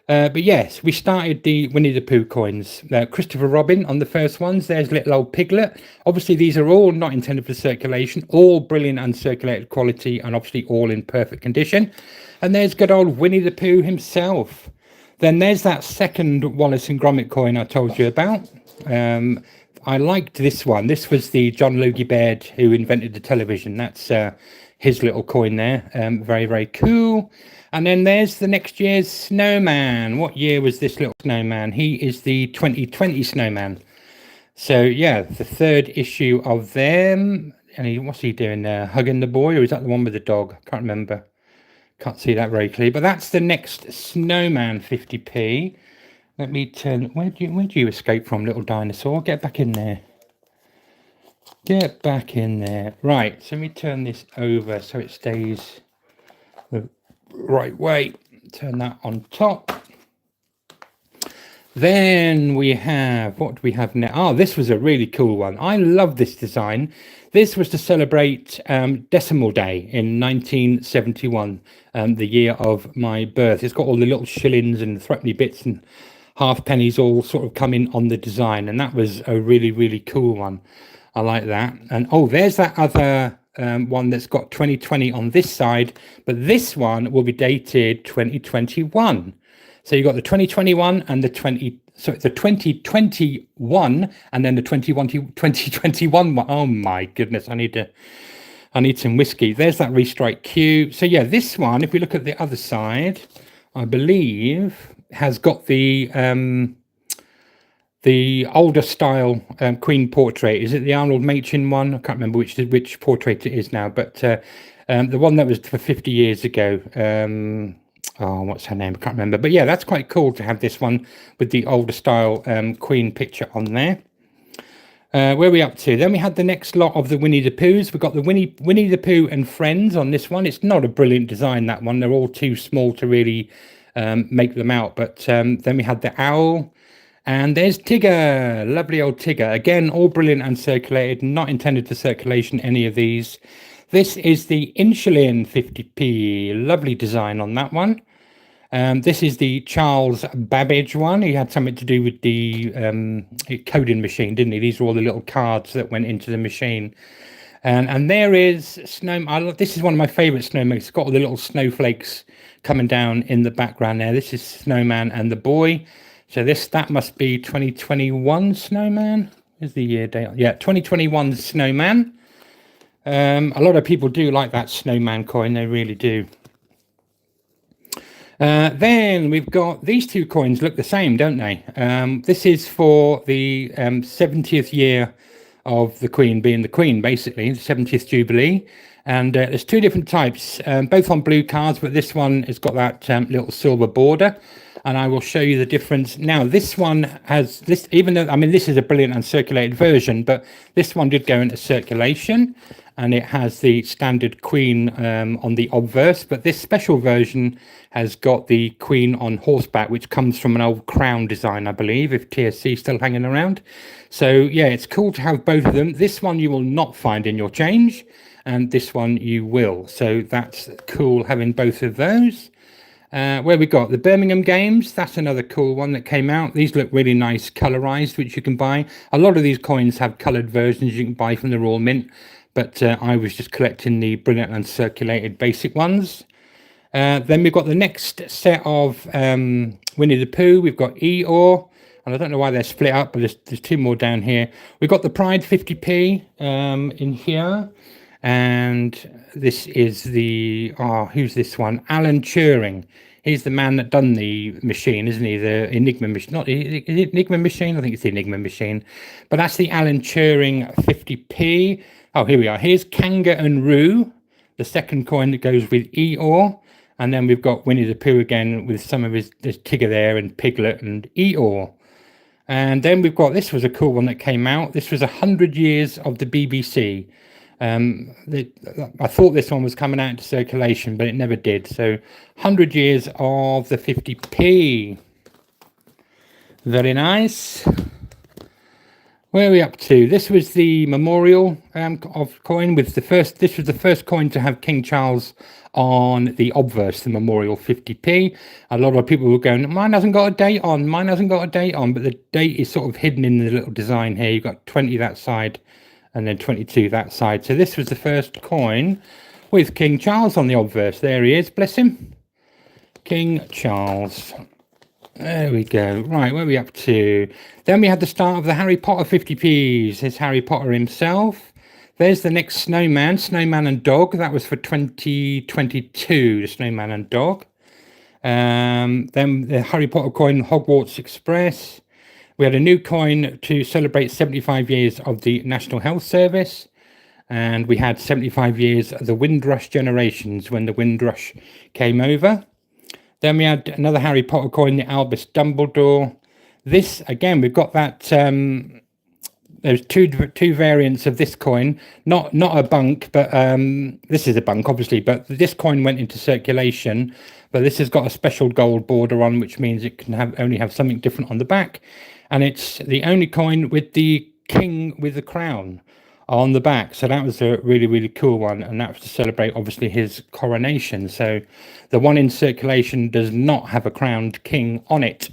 A: But yes, we started the Winnie the Pooh coins. Christopher Robin on the first ones. There's little old Piglet. Obviously, these are all not intended for circulation, all brilliant uncirculated quality, and obviously all in perfect condition. And there's good old Winnie the Pooh himself. Then there's that second Wallace and Gromit coin I told you about. I liked this one. This was the John Logie Baird who invented the television. That's his little coin there. Very, very cool. And then there's the next year's snowman. What year was this little snowman? He is the 2020 snowman. So yeah, the third issue of them. And what's he doing there? Hugging the boy, or is that the one with the dog? I can't remember. Can't see that very clearly, but that's the next snowman 50p. Let me turn. Where do you escape from, little dinosaur? Get back in there. Get back in there. Right. So let me turn this over so it stays the right way. Turn that on top. Then we have, what do we have now? Oh, this was a really cool one. I love this design. This was to celebrate Decimal Day in 1971, the year of my birth. It's got all the little shillings and threepenny bits and halfpennies all sort of coming on the design. And that was a really, really cool one. I like that. And oh, there's that other one that's got 2020 on this side. But this one will be dated 2021. So you've got the 2021 and the 2021 and then the 2021 one. Oh my goodness, I need some whiskey. There's that restrike Q. So yeah, this one, if we look at the other side, I believe has got the older style Queen portrait. Is it the Arnold Machin one? I can't remember which portrait it is now, but the one that was for 50 years ago. Oh, what's her name? I can't remember. But yeah, that's quite cool to have this one with the older style Queen picture on there. Where are we up to? Then we had the next lot of the Winnie the Poohs. We've got the Winnie the Pooh and Friends on this one. It's not a brilliant design, that one. They're all too small to really make them out. But then we had the owl. And there's Tigger. Lovely old Tigger. Again, all brilliant uncirculated. Not intended for circulation, any of these. This is the Insulin 50p. Lovely design on that one. This is the Charles Babbage one. He had something to do with the coding machine, didn't he? These are all the little cards that went into the machine. And there is Snow. This is one of my favourite snowmen. It's got all the little snowflakes coming down in the background there. This is Snowman and the Boy. So that must be 2021 Snowman. Is the year date? Yeah, 2021 Snowman. A lot of people do like that Snowman coin. They really do. Then we've got these two coins look the same, don't they? This is for the 70th year of the Queen being the Queen, basically, the 70th Jubilee. And there's two different types, both on blue cards, but this one has got that little silver border. And I will show you the difference. Now, this one has this, even though, I mean, this is a brilliant uncirculated version, but this one did go into circulation. And it has the standard Queen on the obverse, but this special version has got the Queen on horseback, which comes from an old Crown design, I believe, if TSC is still hanging around. So yeah, it's cool to have both of them. This one you will not find in your change, and this one you will. So that's cool having both of those. Where we got the Birmingham Games, that's another cool one that came out. These look really nice, colorized, which you can buy. A lot of these coins have colored versions you can buy from the Royal Mint, but I was just collecting the brilliant uncirculated basic ones. Then we've got the next set of Winnie the Pooh. We've got Eeyore, and I don't know why they're split up, but there's two more down here. We've got the Pride 50p in here, and this is the, who's this one? Alan Turing. He's the man that done the machine, isn't he? The Enigma machine. Not, is it Enigma machine? I think it's the Enigma machine. But that's the Alan Turing 50p. Oh, here we are. Here's Kanga and Roo, the second coin that goes with Eeyore. And then we've got Winnie the Pooh again with some of his, there's Tigger there and Piglet and Eeyore. And then we've got, this was a cool one that came out. This was 100 years of the BBC. I thought this one was coming out into circulation, but it never did. So 100 years of the 50p. Very nice. Where are we up to? This was the memorial of coin with the first. This was the first coin to have King Charles on the obverse, the memorial 50p. A lot of people were going, mine hasn't got a date on, mine hasn't got a date on, but the date is sort of hidden in the little design here. You've got 20 that side and then 22 that side. So this was the first coin with King Charles on the obverse. There he is, bless him. King Charles. There we go. Right, where are we up to? Then we had the start of the Harry Potter 50p's. Here's Harry Potter himself. There's the next Snowman, Snowman and Dog. That was for 2022, the Snowman and Dog. Then the Harry Potter coin, Hogwarts Express. We had a new coin to celebrate 75 years of the National Health Service. And we had 75 years of the Windrush generations when the Windrush came over. Then we had another Harry Potter coin, the Albus Dumbledore. This, again, we've got that, there's two variants of this coin. Not a bunk, but this is a bunk, obviously, but this coin went into circulation. But this has got a special gold border on, which means it can only have something different on the back. And it's the only coin with the king with the crown on the back. So that was a really, really cool one. And that was to celebrate, obviously, his coronation. So the one in circulation does not have a crowned king on it.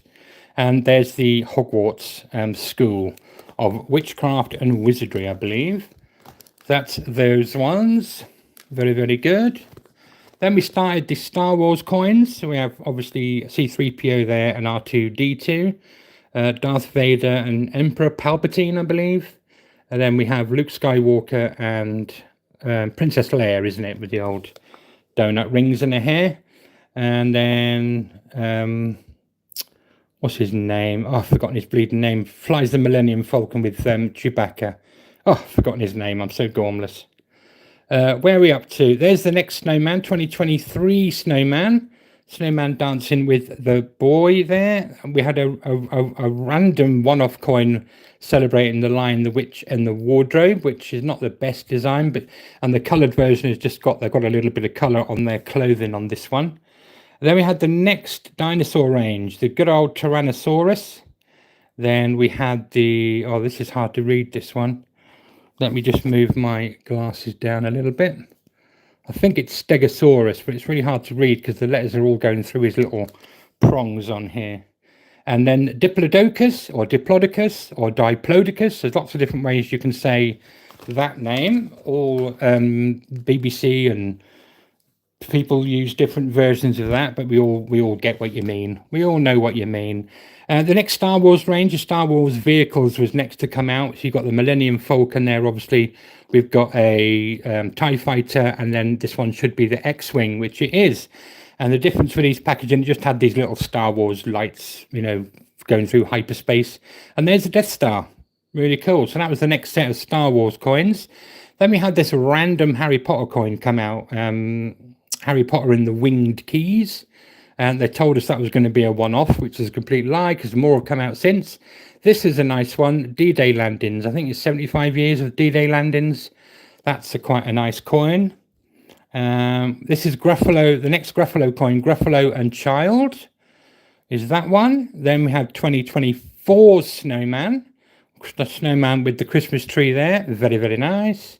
A: And there's the Hogwarts School of Witchcraft and Wizardry, I believe. That's those ones. Very, very good. Then we started the Star Wars coins. So we have, obviously, C-3PO there and R2-D2. Darth Vader and Emperor Palpatine, I believe. And then we have Luke Skywalker and Princess Leia, isn't it, with the old donut rings in her hair. And then, what's his name? Oh, I've forgotten his bleeding name. Flies the Millennium Falcon with Chewbacca. Oh, I've forgotten his name. I'm so gormless. Where are we up to? There's the next Snowman, 2023 Snowman. Snowman dancing with the boy there. We had a random one-off coin celebrating the Lion, the Witch, and the Wardrobe, which is not the best design, but and the coloured version has just got, they've got a little bit of colour on their clothing on this one. Then we had the next dinosaur range, the good old Tyrannosaurus. Then we had the, oh, this is hard to read, this one. Let me just move my glasses down a little bit. I think it's Stegosaurus, but it's really hard to read because the letters are all going through his little prongs on here. And then Diplodocus or Diplodocus or Diplodocus. There's lots of different ways you can say that name. All BBC and people use different versions of that, but we all get what you mean. We all know what you mean. The next Star Wars range of Star Wars vehicles was next to come out. So you've got the Millennium Falcon there, obviously. We've got a TIE Fighter, and then this one should be the X-Wing, which it is. And the difference with these packaging, it just had these little Star Wars lights, you know, going through hyperspace. And there's a Death Star. Really cool. So that was the next set of Star Wars coins. Then we had this random Harry Potter coin come out. Harry Potter and the Winged Keys. And they told us that was going to be a one-off, which is a complete lie because more have come out since. This is a nice one. D-Day landings. I think it's 75 years of D-Day landings. That's quite a nice coin. This is Gruffalo, the next Gruffalo coin, Gruffalo and Child is that one. Then we have 2024 Snowman, the snowman with the Christmas tree there. Very, very nice.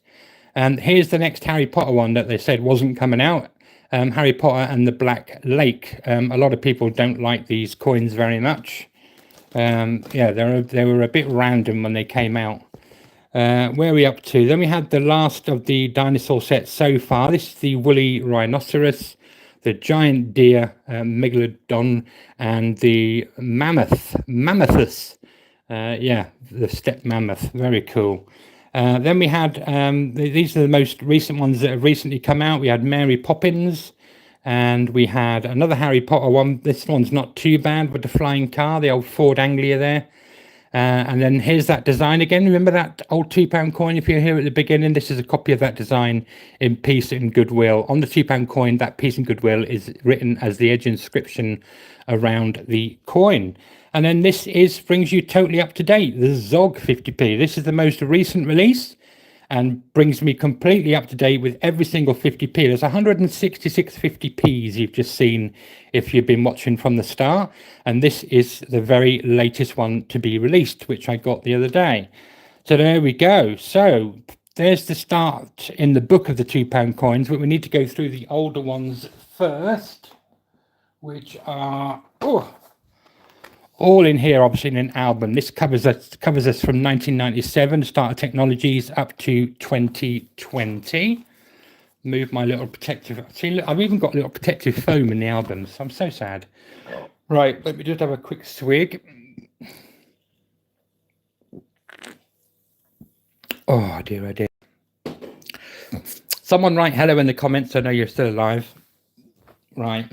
A: And here's the next Harry Potter one that they said wasn't coming out. Harry Potter and the Black Lake. A lot of people don't like these coins very much. Yeah, they were a bit random when they came out. Where are we up to? Then we had the last of the dinosaur sets so far. This is the woolly rhinoceros, the giant deer, megalodon, and the mammothus. Yeah, the steppe mammoth. Very cool. Then we had, these are the most recent ones that have recently come out. We had Mary Poppins, and we had another Harry Potter one. This one's not too bad with the flying car, the old Ford Anglia there. And then here's that design again. Remember that old £2 coin? If you're here at the beginning, this is a copy of that design in peace and goodwill. On the £2 coin, that peace and goodwill is written as the edge inscription around the coin. And then this brings you totally up to date, the Zog 50p. This is the most recent release and brings me completely up to date with every single 50p. There's 166 50p's you've just seen if you've been watching from the start. And this is the very latest one to be released, which I got the other day. So there we go. So there's the start in the book of the £2 coins, but we need to go through the older ones first, which are... all in here, obviously, in an album. This covers us from 1997, start of technologies, up to 2020. Move my little protective. See, look, I've even got a little protective foam in the albums. I'm so sad. Right, let me just have a quick swig. Oh dear, oh dear. Someone write hello in the comments. I know you're still alive. Right.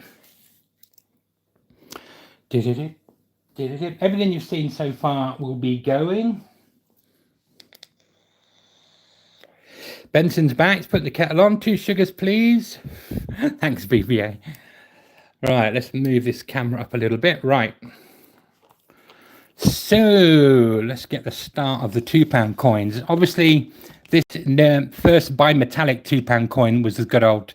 A: Everything you've seen so far will be going. Benson's back. Let's put the kettle on. 2 sugars, please. Thanks, BBA. Right, let's move this camera up a little bit. Right. So let's get the start of the £2 coins. Obviously, this first bimetallic £2 coin was the good old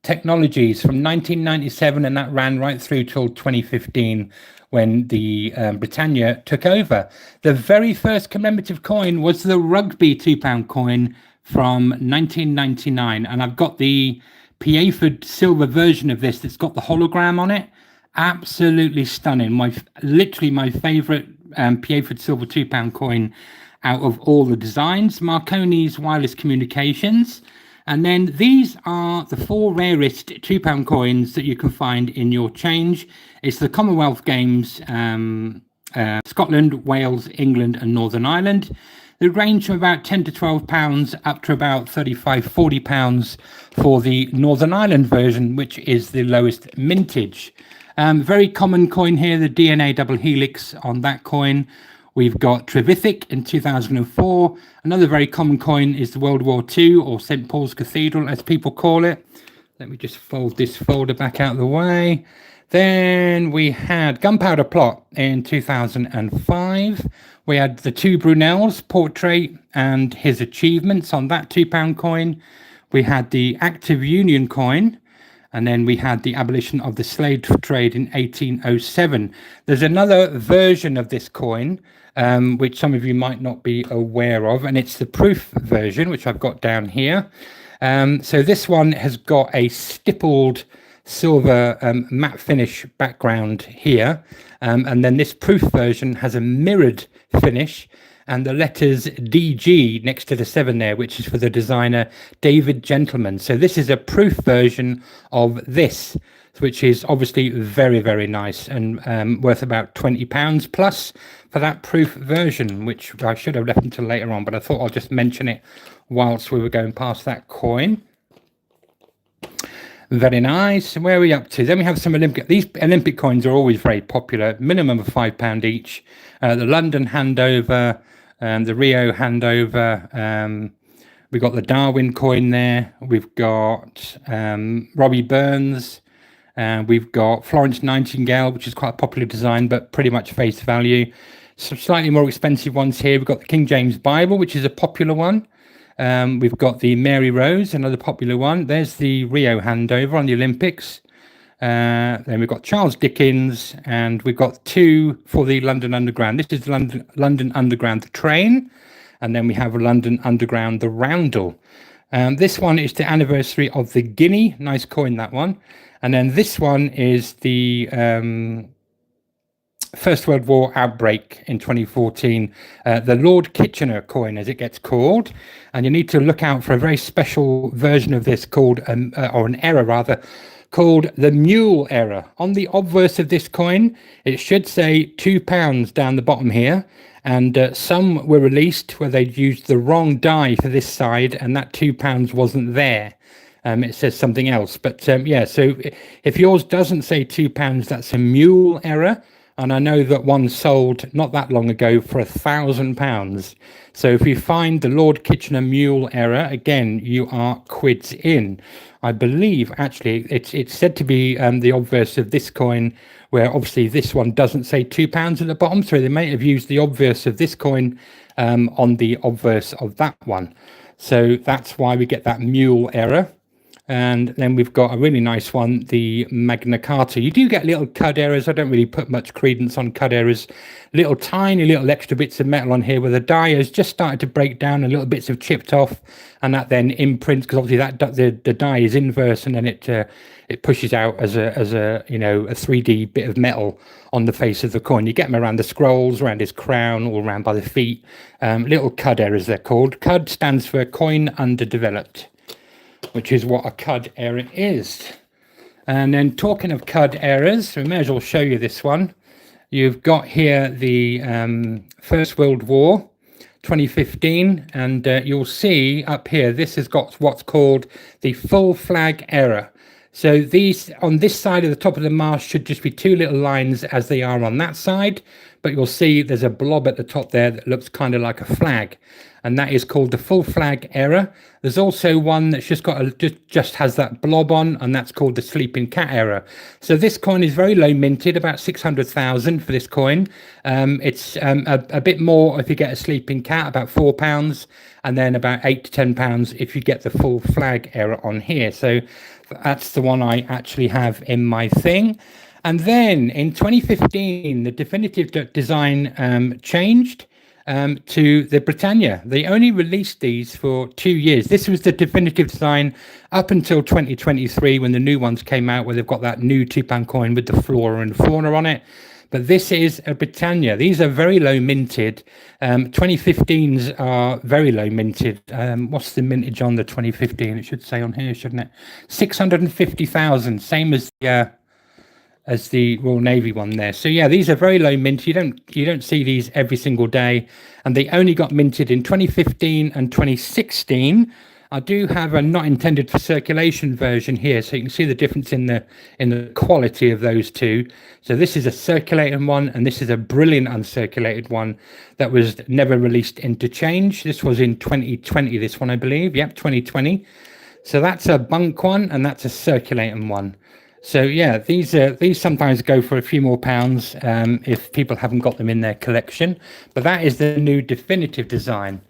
A: Technologies from 1997, and that ran right through till 2015 when the Britannia took over. The very first commemorative coin was the rugby £2 coin from 1999, and I've got the Pieford silver version of this that's got the hologram on it. Absolutely stunning. Literally my favorite Pieford silver £2 coin out of all the designs. Marconi's wireless communications. And then these are the 4 rarest £2 coins that you can find in your change. It's the Commonwealth Games, Scotland, Wales, England and Northern Ireland. They range from about £10 to £12 up to about £35–40 for the Northern Ireland version, which is the lowest mintage. Very common coin here, the DNA double helix on that coin. We've got Trevithick in 2004. Another very common coin is the World War II, or St. Paul's Cathedral, as people call it. Let me just fold this folder back out of the way. Then we had Gunpowder Plot in 2005. We had the 2 Brunels portrait and his achievements on that £2 coin. We had the Active Union coin. And then we had the abolition of the slave trade in 1807. There's another version of this coin, which some of you might not be aware of, and it's the proof version, which I've got down here. So this one has got a stippled silver matte finish background here, and then this proof version has a mirrored finish, and the letters DG next to the 7 there, which is for the designer David Gentleman. So this is a proof version of this, which is obviously very, very nice and worth about £20 plus for that proof version, which I should have left until later on, but I thought I'll just mention it whilst we were going past that coin. Very nice. Where are we up to? Then we have some Olympic. These Olympic coins are always very popular. Minimum of £5 each. The London handover, the Rio handover. We've got the Darwin coin there. We've got Robbie Burns. We've got Florence Nightingale, which is quite a popular design, but pretty much face value. Some slightly more expensive ones here. We've got the King James Bible, which is a popular one. We've got the Mary Rose, another popular one. There's the Rio handover on the Olympics. Then we've got Charles Dickens, and we've got two for the London Underground. This is the London Underground, the train, and then we have a London Underground, the roundel. This one is the anniversary of the guinea. Nice coin, that one. And then this one is the First World War outbreak in 2014, the Lord Kitchener coin, as it gets called. And you need to look out for a very special version of this called, or an error rather, called the mule error. On the obverse of this coin, it should say £2 down the bottom here. And some were released where they'd used the wrong die for this side, and that £2 wasn't there. It says something else. But yeah, so if yours doesn't say £2, that's a mule error. And I know that one sold not that long ago for £1,000. So if you find the Lord Kitchener mule error, again, you are quids in. I believe, actually, it's said to be the obverse of this coin, where obviously this one doesn't say £2 at the bottom. So they may have used the obverse of this coin on the obverse of that one. So that's why we get that mule error. And then we've got a really nice one, the Magna Carta. You do get little cud errors. I don't really put much credence on cud errors. Little tiny little extra bits of metal on here where the die has just started to break down and little bits have chipped off, and that then imprints, because obviously that the die is inverse, and then it pushes out as a you know, a 3D bit of metal on the face of the coin. You get them around the scrolls, around his crown, all around by the feet. Little cud errors, they're called. Cud stands for coin underdeveloped, which is what a cud error is. And then talking of cud errors, we may as well show you this one. You've got here the First World War 2015, and you'll see up here, this has got what's called the full flag error. So these, on this side of the top of the mast, should just be two little lines as they are on that side, but you'll see there's a blob at the top there that looks kind of like a flag, and that is called the full flag error. There's also one that's just got just has that blob on, and that's called the sleeping cat error. So this coin is very low minted, about 600,000 for this coin. It's a bit more if you get a sleeping cat, about £4, and then about £8 to £10 if you get the full flag error on here. So that's the one I actually have in my thing. And then in 2015, the definitive design changed to the Britannia. They only released these for 2 years. This was the definitive design up until 2023, when the new ones came out, where they've got that new £2 coin with the flora and fauna on it. But this is a Britannia. These are very low minted. 2015s are very low minted. What's the mintage on the 2015? It should say on here, shouldn't it? 650,000, same as the Royal Navy one there. So yeah, these are very low mint. You don't see these every single day, and they only got minted in 2015 and 2016. I do have a not intended for circulation version here, so you can see the difference in the quality of those two. So this is a circulating one, and this is a brilliant uncirculated one that was never released into change. This was in 2020, this one, I believe. Yep, 2020. So that's a bunk one, and that's a circulating one. So yeah, these sometimes go for a few more pounds if people haven't got them in their collection. But that is the new definitive design,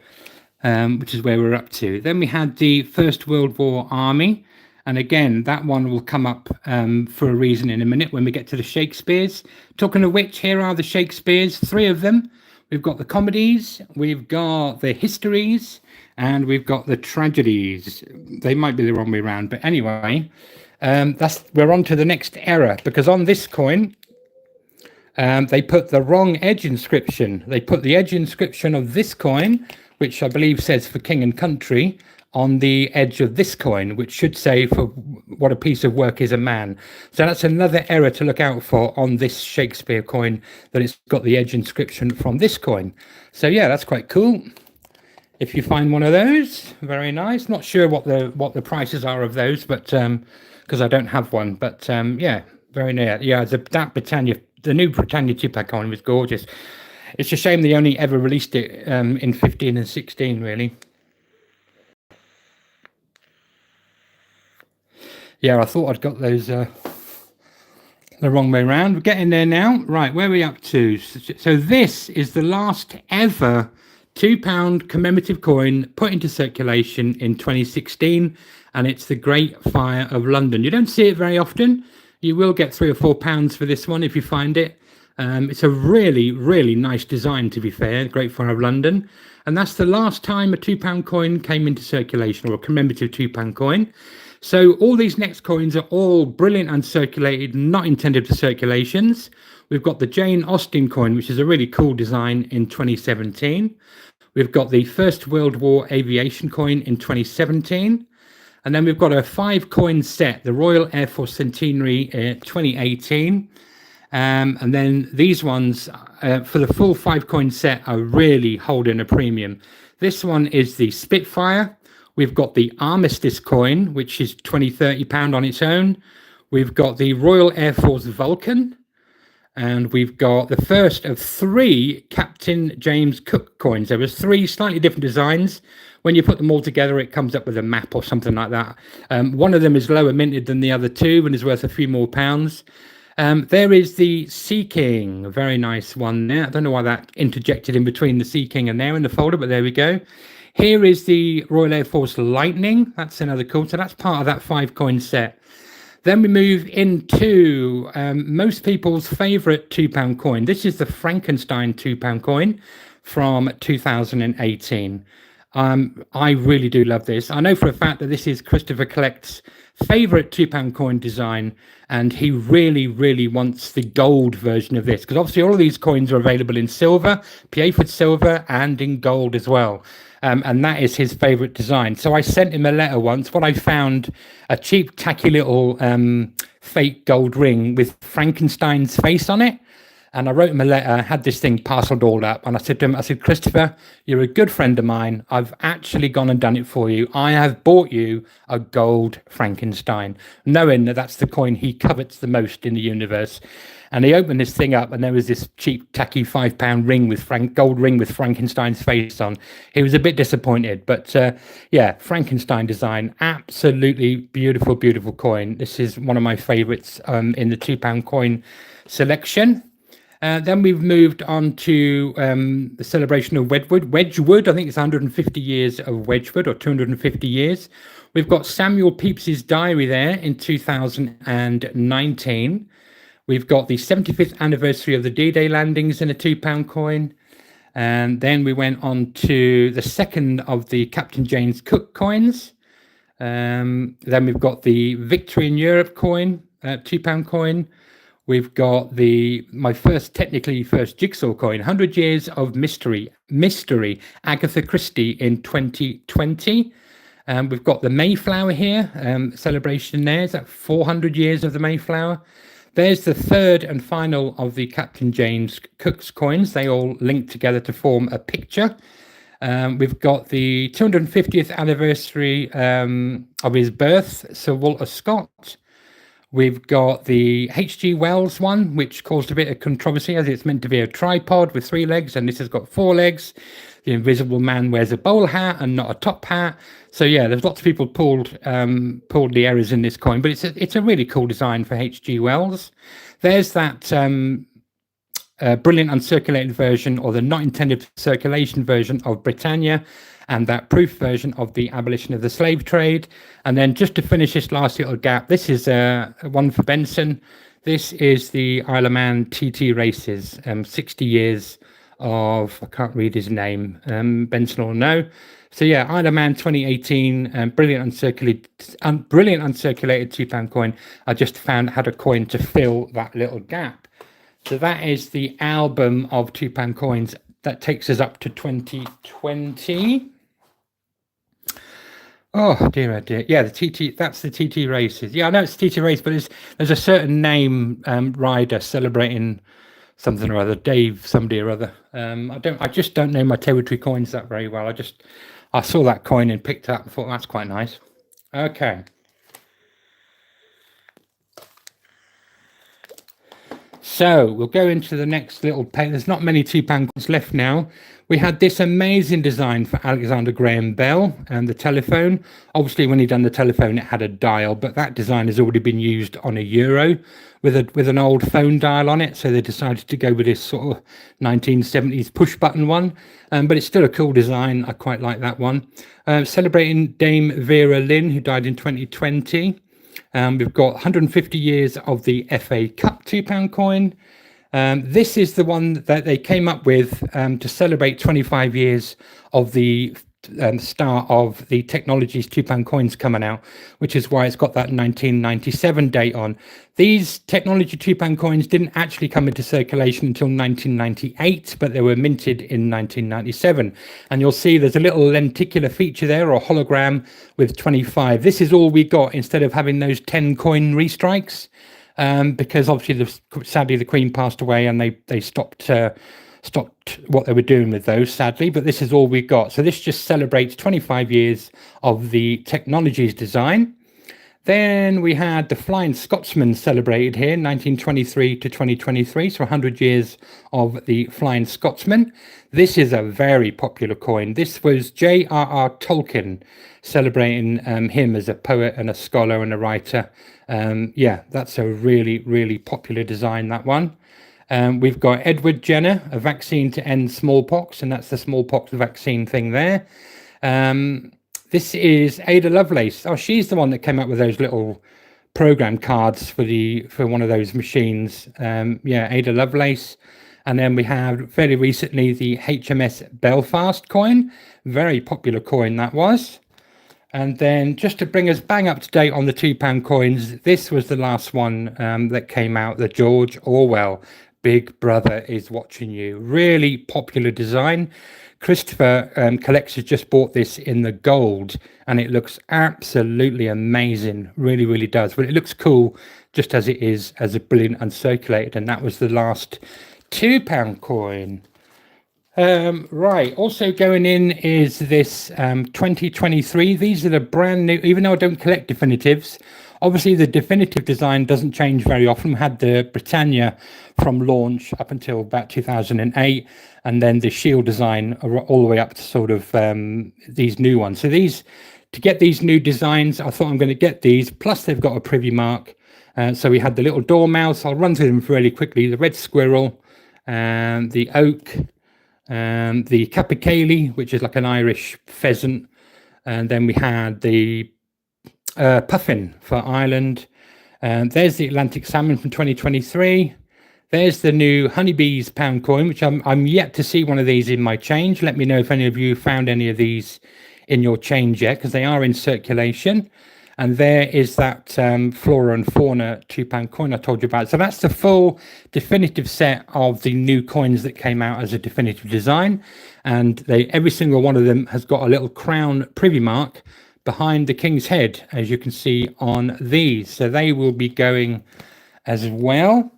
A: which is where we're up to. Then we had the First World War Army. And again, that one will come up for a reason in a minute when we get to the Shakespeares. Talking of which, here are the Shakespeares, 3 of them. We've got the comedies, we've got the histories, and we've got the tragedies. They might be the wrong way around, but anyway, we're on to the next error, because on this coin, they put the wrong edge inscription. They put the edge inscription of this coin, which I believe says for king and country, on the edge of this coin, which should say for what a piece of work is a man. So that's another error to look out for on this Shakespeare coin, that it's got the edge inscription from this coin. So yeah, that's quite cool. If you find one of those, very nice. Not sure what the prices are of those, but because I don't have one. But yeah, very near. Yeah, that Britannia, the new Britannia 2-pound coin was gorgeous. It's a shame they only ever released it in 15 and 16, really. Yeah, I thought I'd got those the wrong way around. We're getting there now. Right, where are we up to? So this is the last ever £2 commemorative coin put into circulation in 2016, and it's the Great Fire of London. You don't see it very often. You will get £3 or £4 for this one if you find it. It's a really, really nice design, to be fair, Great Fire of London. And that's the last time a £2 coin came into circulation, or a commemorative £2 coin. So all these next coins are all brilliant uncirculated, not intended for circulations. We've got the Jane Austen coin, which is a really cool design, in 2017. We've got the First World War aviation coin in 2017. And then we've got a 5-coin set, the Royal Air Force Centenary 2018. And then these ones, for the full 5-coin set, are really holding a premium. This one is the Spitfire. We've got the Armistice coin, which is £20-30 on its own. We've got the Royal Air Force Vulcan. And we've got the first of 3 Captain James Cook coins. There was 3 slightly different designs. When you put them all together, it comes up with a map or something like that. One of them is lower minted than the other 2 and is worth a few more pounds. There is the Sea King, a very nice one there. I don't know why that interjected in between the Sea King and there in the folder, but there we go. Here is the Royal Air Force Lightning. That's another cool. So that's part of that 5-coin set. Then we move into most people's favourite £2 coin. This is the Frankenstein £2 coin from 2018. I really do love this. I know for a fact that this is Christopher Collect's favourite £2 coin design, and he really, really wants the gold version of this, because obviously all of these coins are available in silver, Pieford silver, and in gold as well. And that is his favourite design. So I sent him a letter once. What I found, a cheap, tacky little fake gold ring with Frankenstein's face on it. And I wrote him a letter, had this thing parcelled all up. And I said to him, Christopher, you're a good friend of mine. I've actually gone and done it for you. I have bought you a gold Frankenstein, knowing that that's the coin he covets the most in the universe. And he opened this thing up, and there was this cheap, tacky £5 ring with gold ring with Frankenstein's face on. He was a bit disappointed, but yeah, Frankenstein design, absolutely beautiful, beautiful coin. This is one of my favourites in the £2 coin selection. Then we've moved on to the celebration of Wedgwood. I think it's 150 years of Wedgwood, or 250 years. We've got Samuel Pepys's diary there in 2019. We've got the 75th anniversary of the D-Day landings in a £2 coin. And then we went on to the second of the Captain James Cook coins. Then we've got the Victory in Europe coin, £2 coin. We've got my first jigsaw coin, 100 Years of Mystery, Agatha Christie in 2020. We've got the Mayflower here, celebration there. Is that 400 years of the Mayflower? There's the third and final of the Captain James Cook's coins. They all link together to form a picture. We've got the 250th anniversary of his birth, Sir Walter Scott. We've got the H.G. Wells one, which caused a bit of controversy, as it's meant to be a tripod with 3 legs, and this has got 4 legs. The Invisible Man wears a bowl hat and not a top hat. So yeah, there's lots of people pulled the errors in this coin, but it's a really cool design for H.G. Wells. There's that brilliant uncirculated version, or the not intended for circulation version of Britannia, and that proof version of the abolition of the slave trade. And then just to finish this last little gap, this is one for Benson. This is the Isle of Man TT races, 60 years of, I can't read his name, Benson will know. So yeah, Isle of Man 2018, brilliant uncirculated £2 coin. I just had a coin to fill that little gap. So that is the album of £2 coins. That takes us up to 2020. Oh dear, oh dear. Yeah, the TT. That's the TT races. Yeah, I know it's TT race, but there's a certain name rider celebrating something or other. Dave, somebody or other. I just don't know my territory coins that very well. I saw that coin and picked it up and thought that's quite nice. Okay. So we'll go into the next little page. There's not many £2 coins left now. We had this amazing design for Alexander Graham Bell and the telephone. Obviously, when he done the telephone, it had a dial, but that design has already been used on a euro with an old phone dial on it. So they decided to go with this sort of 1970s push button one. But it's still a cool design. I quite like that one. Celebrating Dame Vera Lynn, who died in 2020. We've got 150 years of the FA Cup £2 coin. This is the one that they came up with to celebrate 25 years of the start of the Technologies £2 coins coming out, which is why it's got that 1997 date on. These Technology £2 coins didn't actually come into circulation until 1998, but they were minted in 1997. And you'll see there's a little lenticular feature there, or hologram with 25. This is all we got instead of having those 10 coin restrikes, because obviously sadly the Queen passed away and they stopped what they were doing with those, sadly, but this is all we got. So this just celebrates 25 years of the Technologies design. Then we had the Flying Scotsman celebrated here, 1923 to 2023, so 100 years of the Flying Scotsman. This is a very popular coin. This was J.R.R. Tolkien, celebrating him as a poet and a scholar and a writer. Yeah, that's a really, really popular design, that one. We've got Edward Jenner, a vaccine to end smallpox, and that's the smallpox vaccine thing there. This is Ada Lovelace. Oh, she's the one that came up with those little program cards for one of those machines. Yeah, Ada Lovelace. And then we have very recently the HMS Belfast coin. Very popular coin that was. And then just to bring us bang up to date on the £2 coins, this was the last one that came out, the George Orwell Big Brother is Watching You. Really popular design. Christopher Collects has just bought this in the gold, and it looks absolutely amazing. Really, really does. But it looks cool just as it is, as a brilliant uncirculated. And that was the last £2 coin. Right, also going in is this 2023. These are the brand new, even though I don't collect definitives, obviously the definitive design doesn't change very often. We had the Britannia from launch up until about 2008, and then the Shield design all the way up to sort of these new ones. So to get these new designs, I thought I'm going to get these, plus they've got a privy mark. So we had the little dormouse. I'll run through them really quickly. The red squirrel, the oak, the capercaillie, which is like an Irish pheasant, and then we had the puffin for Ireland. There's the Atlantic salmon from 2023. There's the new honeybees pound coin, which I'm yet to see one of these in my change. Let me know if any of you found any of these in your change yet, because they are in circulation. And there is that flora and fauna £2 coin I told you about. So that's the full definitive set of the new coins that came out as a definitive design. And every single one of them has got a little crown privy mark behind the king's head, as you can see on these. So they will be going as well.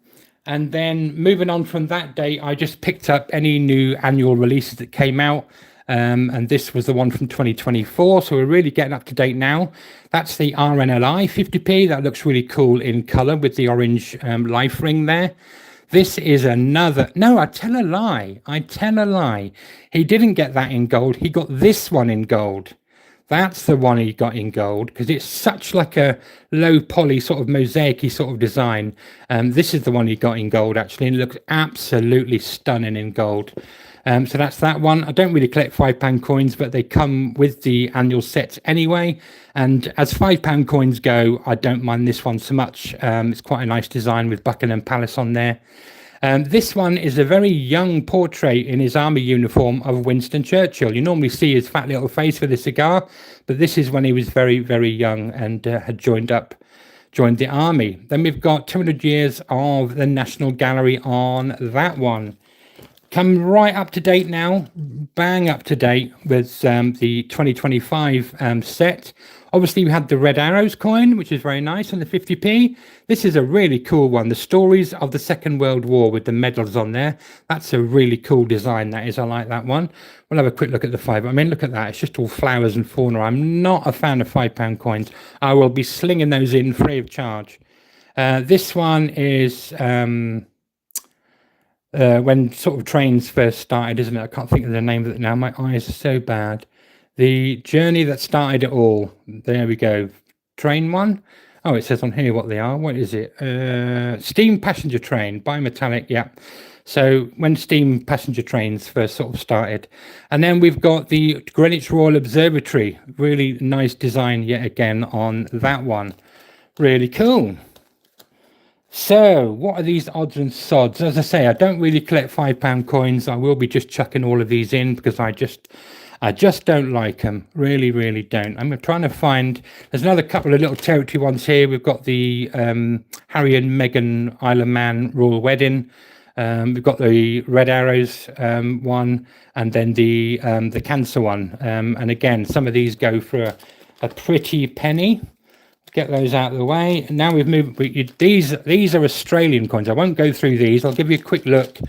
A: And then moving on from that date, I just picked up any new annual releases that came out. And this was the one from 2024. So we're really getting up to date now. That's the RNLI 50p. That looks really cool in color with the orange life ring there. This is another. No, I tell a lie. He didn't get that in gold. He got this one in gold. That's the one he got in gold, because it's such like a low poly sort of mosaic-y sort of design. This is the one he got in gold, actually, and it looks absolutely stunning in gold. So that's that one. I don't really collect £5 coins, but they come with the annual sets anyway. And as £5 coins go, I don't mind this one so much. It's quite a nice design with Buckingham Palace on there. This one is a very young portrait in his army uniform of Winston Churchill. You normally see his fat little face with a cigar, but this is when he was very, very young and had joined the army. Then we've got 200 years of the National Gallery on that one. Come right up to date now, bang up to date with the 2025 set. Obviously, we had the Red Arrows coin, which is very nice, and the 50p. This is a really cool one. The Stories of the Second World War with the medals on there. That's a really cool design, that is. I like that one. We'll have a quick look at the five. I mean, look at that. It's just all flowers and fauna. I'm not a fan of £5 coins. I will be slinging those in free of charge. This one is... when sort of trains first started, isn't it? I can't think of the name of it now. My eyes are so bad. The journey that started it all. There we go. Train one. Oh, it says on here what they are. What is it? Steam passenger train, bimetallic. Yeah. So when steam passenger trains first sort of started. And then we've got the Greenwich Royal Observatory. Really nice design yet again on that one. Really cool. So what are these odds and sods? As I say, I don't really collect £5 coins. I will be just chucking all of these in because I just don't like them. Really don't. I'm trying to find, there's another couple of little territory ones here. We've got the Harry and Meghan Isle of Man royal wedding. We've got the Red Arrows one, and then the Cancer one. And again, some of these go for a pretty penny. Get those out of the way. And now we've moved. These are Australian coins. I won't go through these. I'll give you a quick look,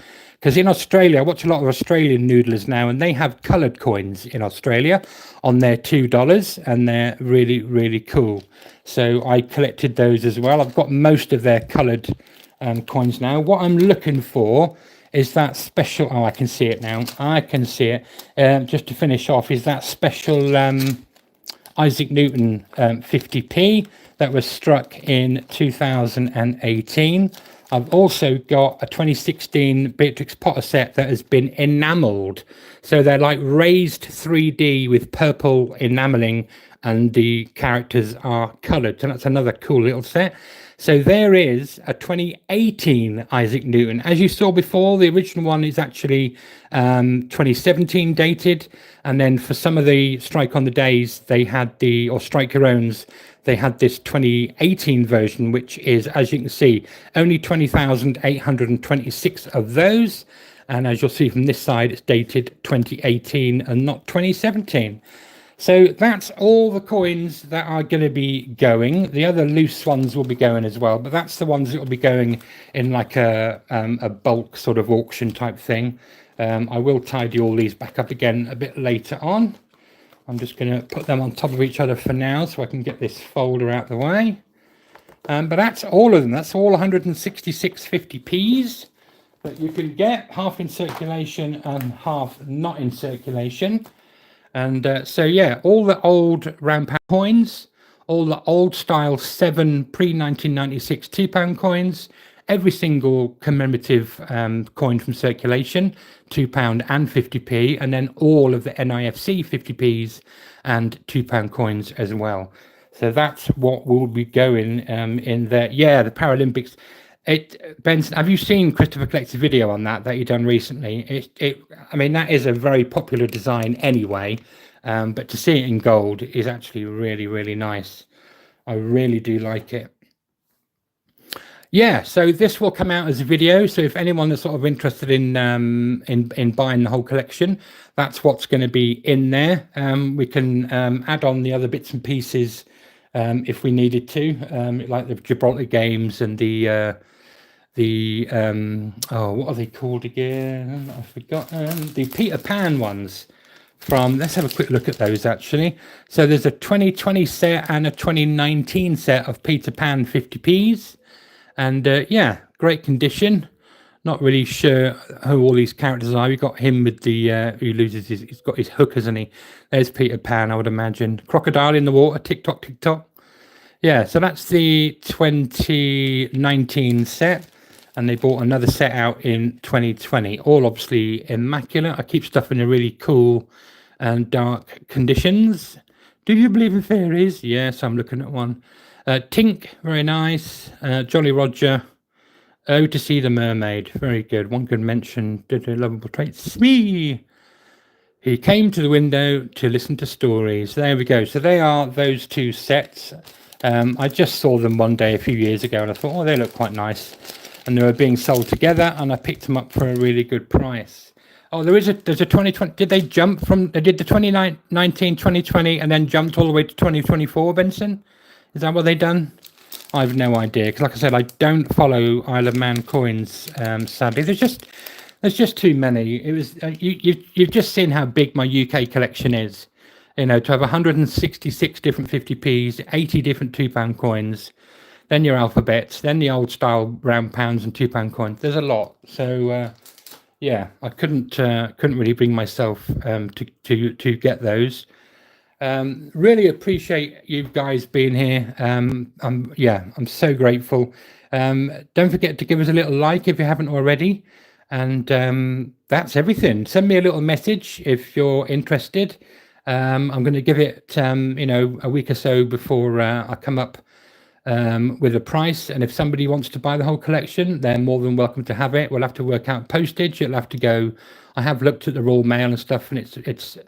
A: because in Australia, I watch a lot of Australian noodlers now, and they have coloured coins in Australia on their $2, and they're really cool. So I collected those as well. I've got most of their coloured coins now. What I'm looking for is that special. Oh, I can see it now. I can see it. Just to finish off, is that special Isaac Newton 50p that was struck in 2018. I've also got a 2016 Beatrix Potter set that has been enamelled. So they're like raised 3D with purple enamelling, and the characters are coloured. So that's another cool little set. So there is a 2018 Isaac Newton. As you saw before, the original one is actually 2017 dated. And then for some of the Strike on the Days, they had or Strike Your Owns, they had this 2018 version, which is, as you can see, only 20,826 of those. And as you'll see from this side, it's dated 2018 and not 2017. So that's all the coins that are going to be going. The other loose ones will be going as well, but that's the ones that will be going in like a bulk sort of auction type thing. I will tidy all these back up again a bit later on. I'm just going to put them on top of each other for now so I can get this folder out the way. But that's all of them. That's all 166 50p's that you can get, half in circulation and half not in circulation. And so, yeah, all the old round pound coins, all the old style 7 pre-1996 £2 coins, every single commemorative coin from circulation, £2 and 50p, and then all of the NIFC 50p's and £2 coins as well. So that's what will be going in the Paralympics. Benson, have you seen Christopher Collect's video on that he done recently? I mean, that is a very popular design anyway, but to see it in gold is actually really nice. I really do like it. Yeah, so this will come out as a video. So if anyone is sort of interested in buying the whole collection, that's what's going to be in there. We can add on the other bits and pieces if we needed to, like the Gibraltar Games and the what are they called again? I've forgotten. The Peter Pan ones. Let's have a quick look at those actually. So there's a 2020 set and a 2019 set of Peter Pan 50p's. And yeah, great condition. Not really sure who all these characters are. We've got him with the who loses he's got his hook, hasn't he? There's Peter Pan, I would imagine. Crocodile in the water, tick tock, tick tock. Yeah, so that's the 2019 set. And they bought another set out in 2020. All obviously immaculate. I keep stuff in a really cool and dark conditions. Do you believe in fairies? Yes, I'm looking at one. Tink, very nice. Jolly Roger. Oh, to see the mermaid. Very good. One good mention. Did a lovable trait. Smee. He came to the window to listen to stories. There we go. So they are those two sets. I just saw them one day a few years ago and I thought, oh, they look quite nice. And they were being sold together and I picked them up for a really good price. Oh, there's a 2020. Did they jump from, they did the 2019, 2020 and then jumped all the way to 2024, Benson? Is that what they done? I have no idea. Because like I said, I don't follow Isle of Man coins, sadly. There's just too many. It was you've just seen how big my UK collection is. You know, to have 166 different 50p's, 80 different £2 coins, then your alphabets, then the old style round pounds and £2 coins. There's a lot. So yeah, I couldn't really bring myself to get those. Really appreciate you guys being here. I'm so grateful. Don't forget to give us a little like if you haven't already. And that's everything. Send me a little message if you're interested. I'm going to give it, a week or so before I come up with a price. And if somebody wants to buy the whole collection, they're more than welcome to have it. We'll have to work out postage. It'll have to go. I have looked at the Royal Mail and stuff, and it's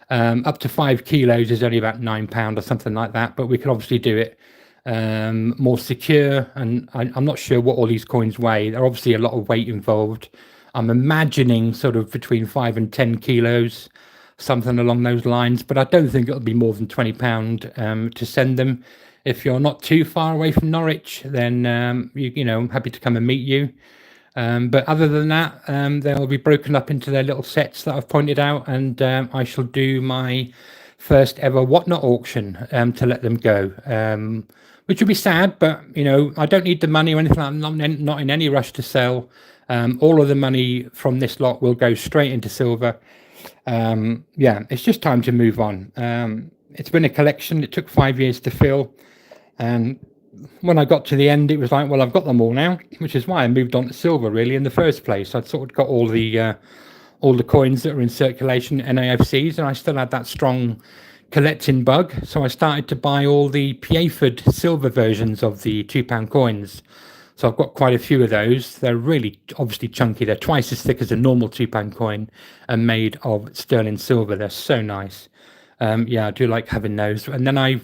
A: up to 5 kilos is only about £9 or something like that. But we can obviously do it more secure. And I'm not sure what all these coins weigh. There are obviously a lot of weight involved. I'm imagining sort of between 5 and 10 kilos, something along those lines. But I don't think it'll be more than £20 to send them. If you're not too far away from Norwich, then I'm happy to come and meet you. But other than that, they'll be broken up into their little sets that I've pointed out, and I shall do my first ever whatnot auction to let them go, which will be sad, but I don't need the money or anything. I'm not in any rush to sell. All of the money from this lot will go straight into silver. It's just time to move on. It's been a collection. It took 5 years to fill, and when I got to the end, it was like, well, I've got them all now, which is why I moved on to silver really in the first place. I'd sort of got all the coins that are in circulation, NAFCs, and I still had that strong collecting bug. So I started to buy all the Pieford silver versions of the £2 coins. So I've got quite a few of those. They're really obviously chunky. They're twice as thick as a normal £2 coin and made of sterling silver. They're so nice. I do like having those. And then I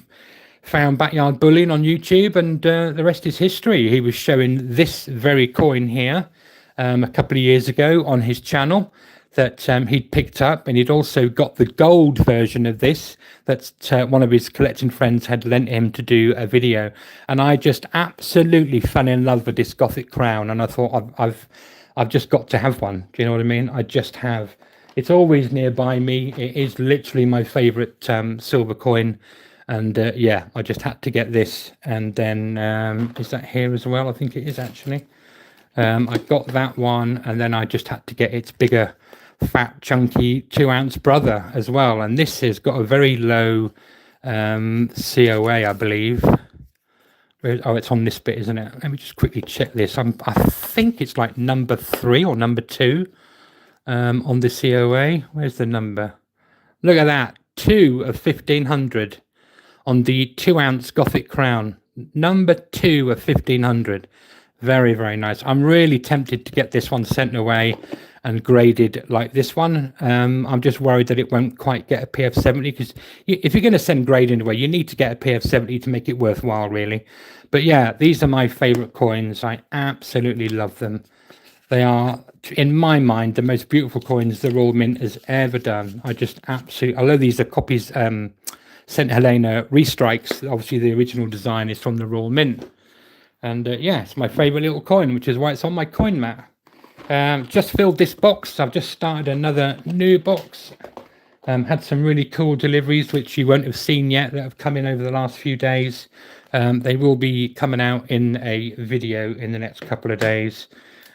A: found Backyard Bullion on YouTube, and the rest is history. He was showing this very coin here a couple of years ago on his channel that he'd picked up, and he'd also got the gold version of this that one of his collecting friends had lent him to do a video. And I just absolutely fell in love with this Gothic crown, and I thought I've just got to have one. Do you know what I mean? I just have. It's always nearby me. It is literally my favorite silver coin. And I just had to get this. And then is that here as well? I think it is actually. I got that one, and then I just had to get its bigger, fat, chunky 2-ounce brother as well. And this has got a very low COA, I believe. Oh, it's on this bit, isn't it? Let me just quickly check this. I think it's like number 3 or number 2 on the COA. Where's the number? Look at that, 2 of 1500. On the 2-ounce Gothic crown, number 2 of 1500. Very, very nice. I'm really tempted to get this one sent away and graded like this one. I'm just worried that it won't quite get a PF70, because if you're going to send grading away, you need to get a PF70 to make it worthwhile, really. But yeah, these are my favorite coins. I absolutely love them. They are, in my mind, the most beautiful coins the Royal Mint has ever done. I just absolutely, although these are copies, St. Helena restrikes. Obviously, the original design is from the Royal Mint. And it's my favourite little coin, which is why it's on my coin mat. Just filled this box. I've just started another new box. Had some really cool deliveries, which you won't have seen yet, that have come in over the last few days. They will be coming out in a video in the next couple of days.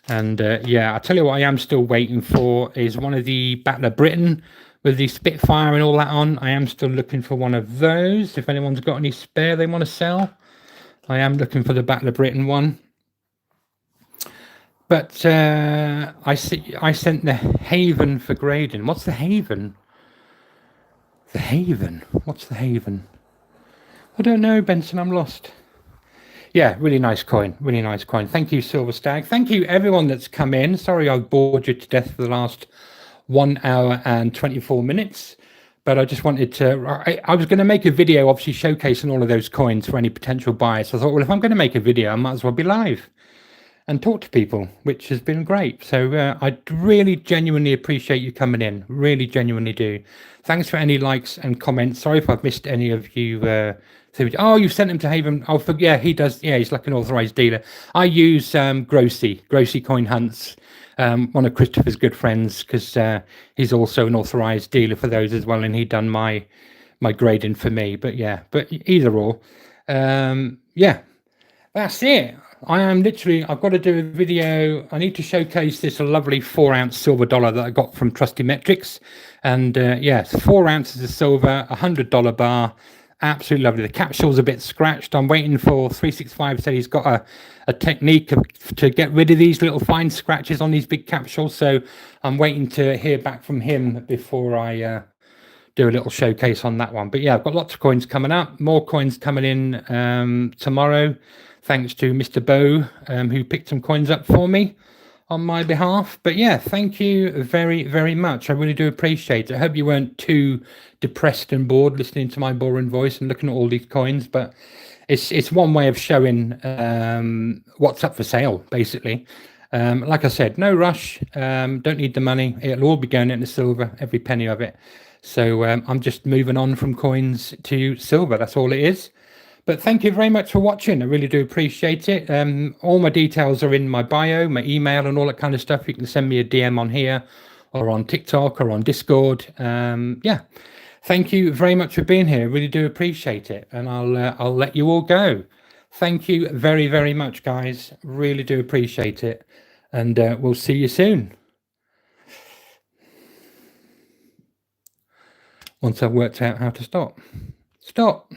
A: And I tell you what I am still waiting for is one of the Battle of Britain with the Spitfire and all that on. I am still looking for one of those. If anyone's got any spare they want to sell, I am looking for the Battle of Britain one. But I sent the Haven for grading. What's the Haven? The Haven? What's the Haven? I don't know, Benson. I'm lost. Yeah, really nice coin. Really nice coin. Thank you, Silver Stag. Thank you, everyone that's come in. Sorry I've bored you to death for the last 1 hour and 24 minutes, but I just wanted to, I was going to make a video obviously showcasing all of those coins for any potential buyers. So I thought, well, if I'm going to make a video, I might as well be live and talk to people, which has been great. So I really genuinely appreciate you coming in, really genuinely do. Thanks for any likes and comments. Sorry if I've missed any of you. Oh, you've sent him to Haven. Oh, he does. Yeah, he's like an authorized dealer. I use Grossy Coin Hunts. One of Christopher's good friends, because he's also an authorized dealer for those as well, and he done my grading for me. But either or, that's it. I am literally, I've got to do a video. I need to showcase this lovely 4-ounce silver dollar that I got from Trusty Metrics. And yes, 4 ounces of silver, $100 bar. Absolutely lovely. The capsule's a bit scratched. I'm waiting for 365 said he's got a technique to get rid of these little fine scratches on these big capsules. So I'm waiting to hear back from him before I do a little showcase on that one. But yeah, I've got lots of coins coming up, more coins coming in tomorrow, thanks to Mr. Bo, who picked some coins up for me on my behalf. But yeah, thank you very, very much. I really do appreciate it. I hope you weren't too depressed and bored listening to my boring voice and looking at all these coins, but it's one way of showing what's up for sale, basically. Like I said, no rush, don't need the money. It'll all be going into silver, every penny of it. So I'm just moving on from coins to silver. That's all it is. But thank you very much for watching. I really do appreciate it. All my details are in my bio, my email and all that kind of stuff. You can send me a DM on here or on TikTok or on Discord. Yeah, thank you very much for being here. I really do appreciate it. And I'll let you all go. Thank you very, very much, guys. Really do appreciate it. And we'll see you soon. Once I've worked out how to stop. Stop.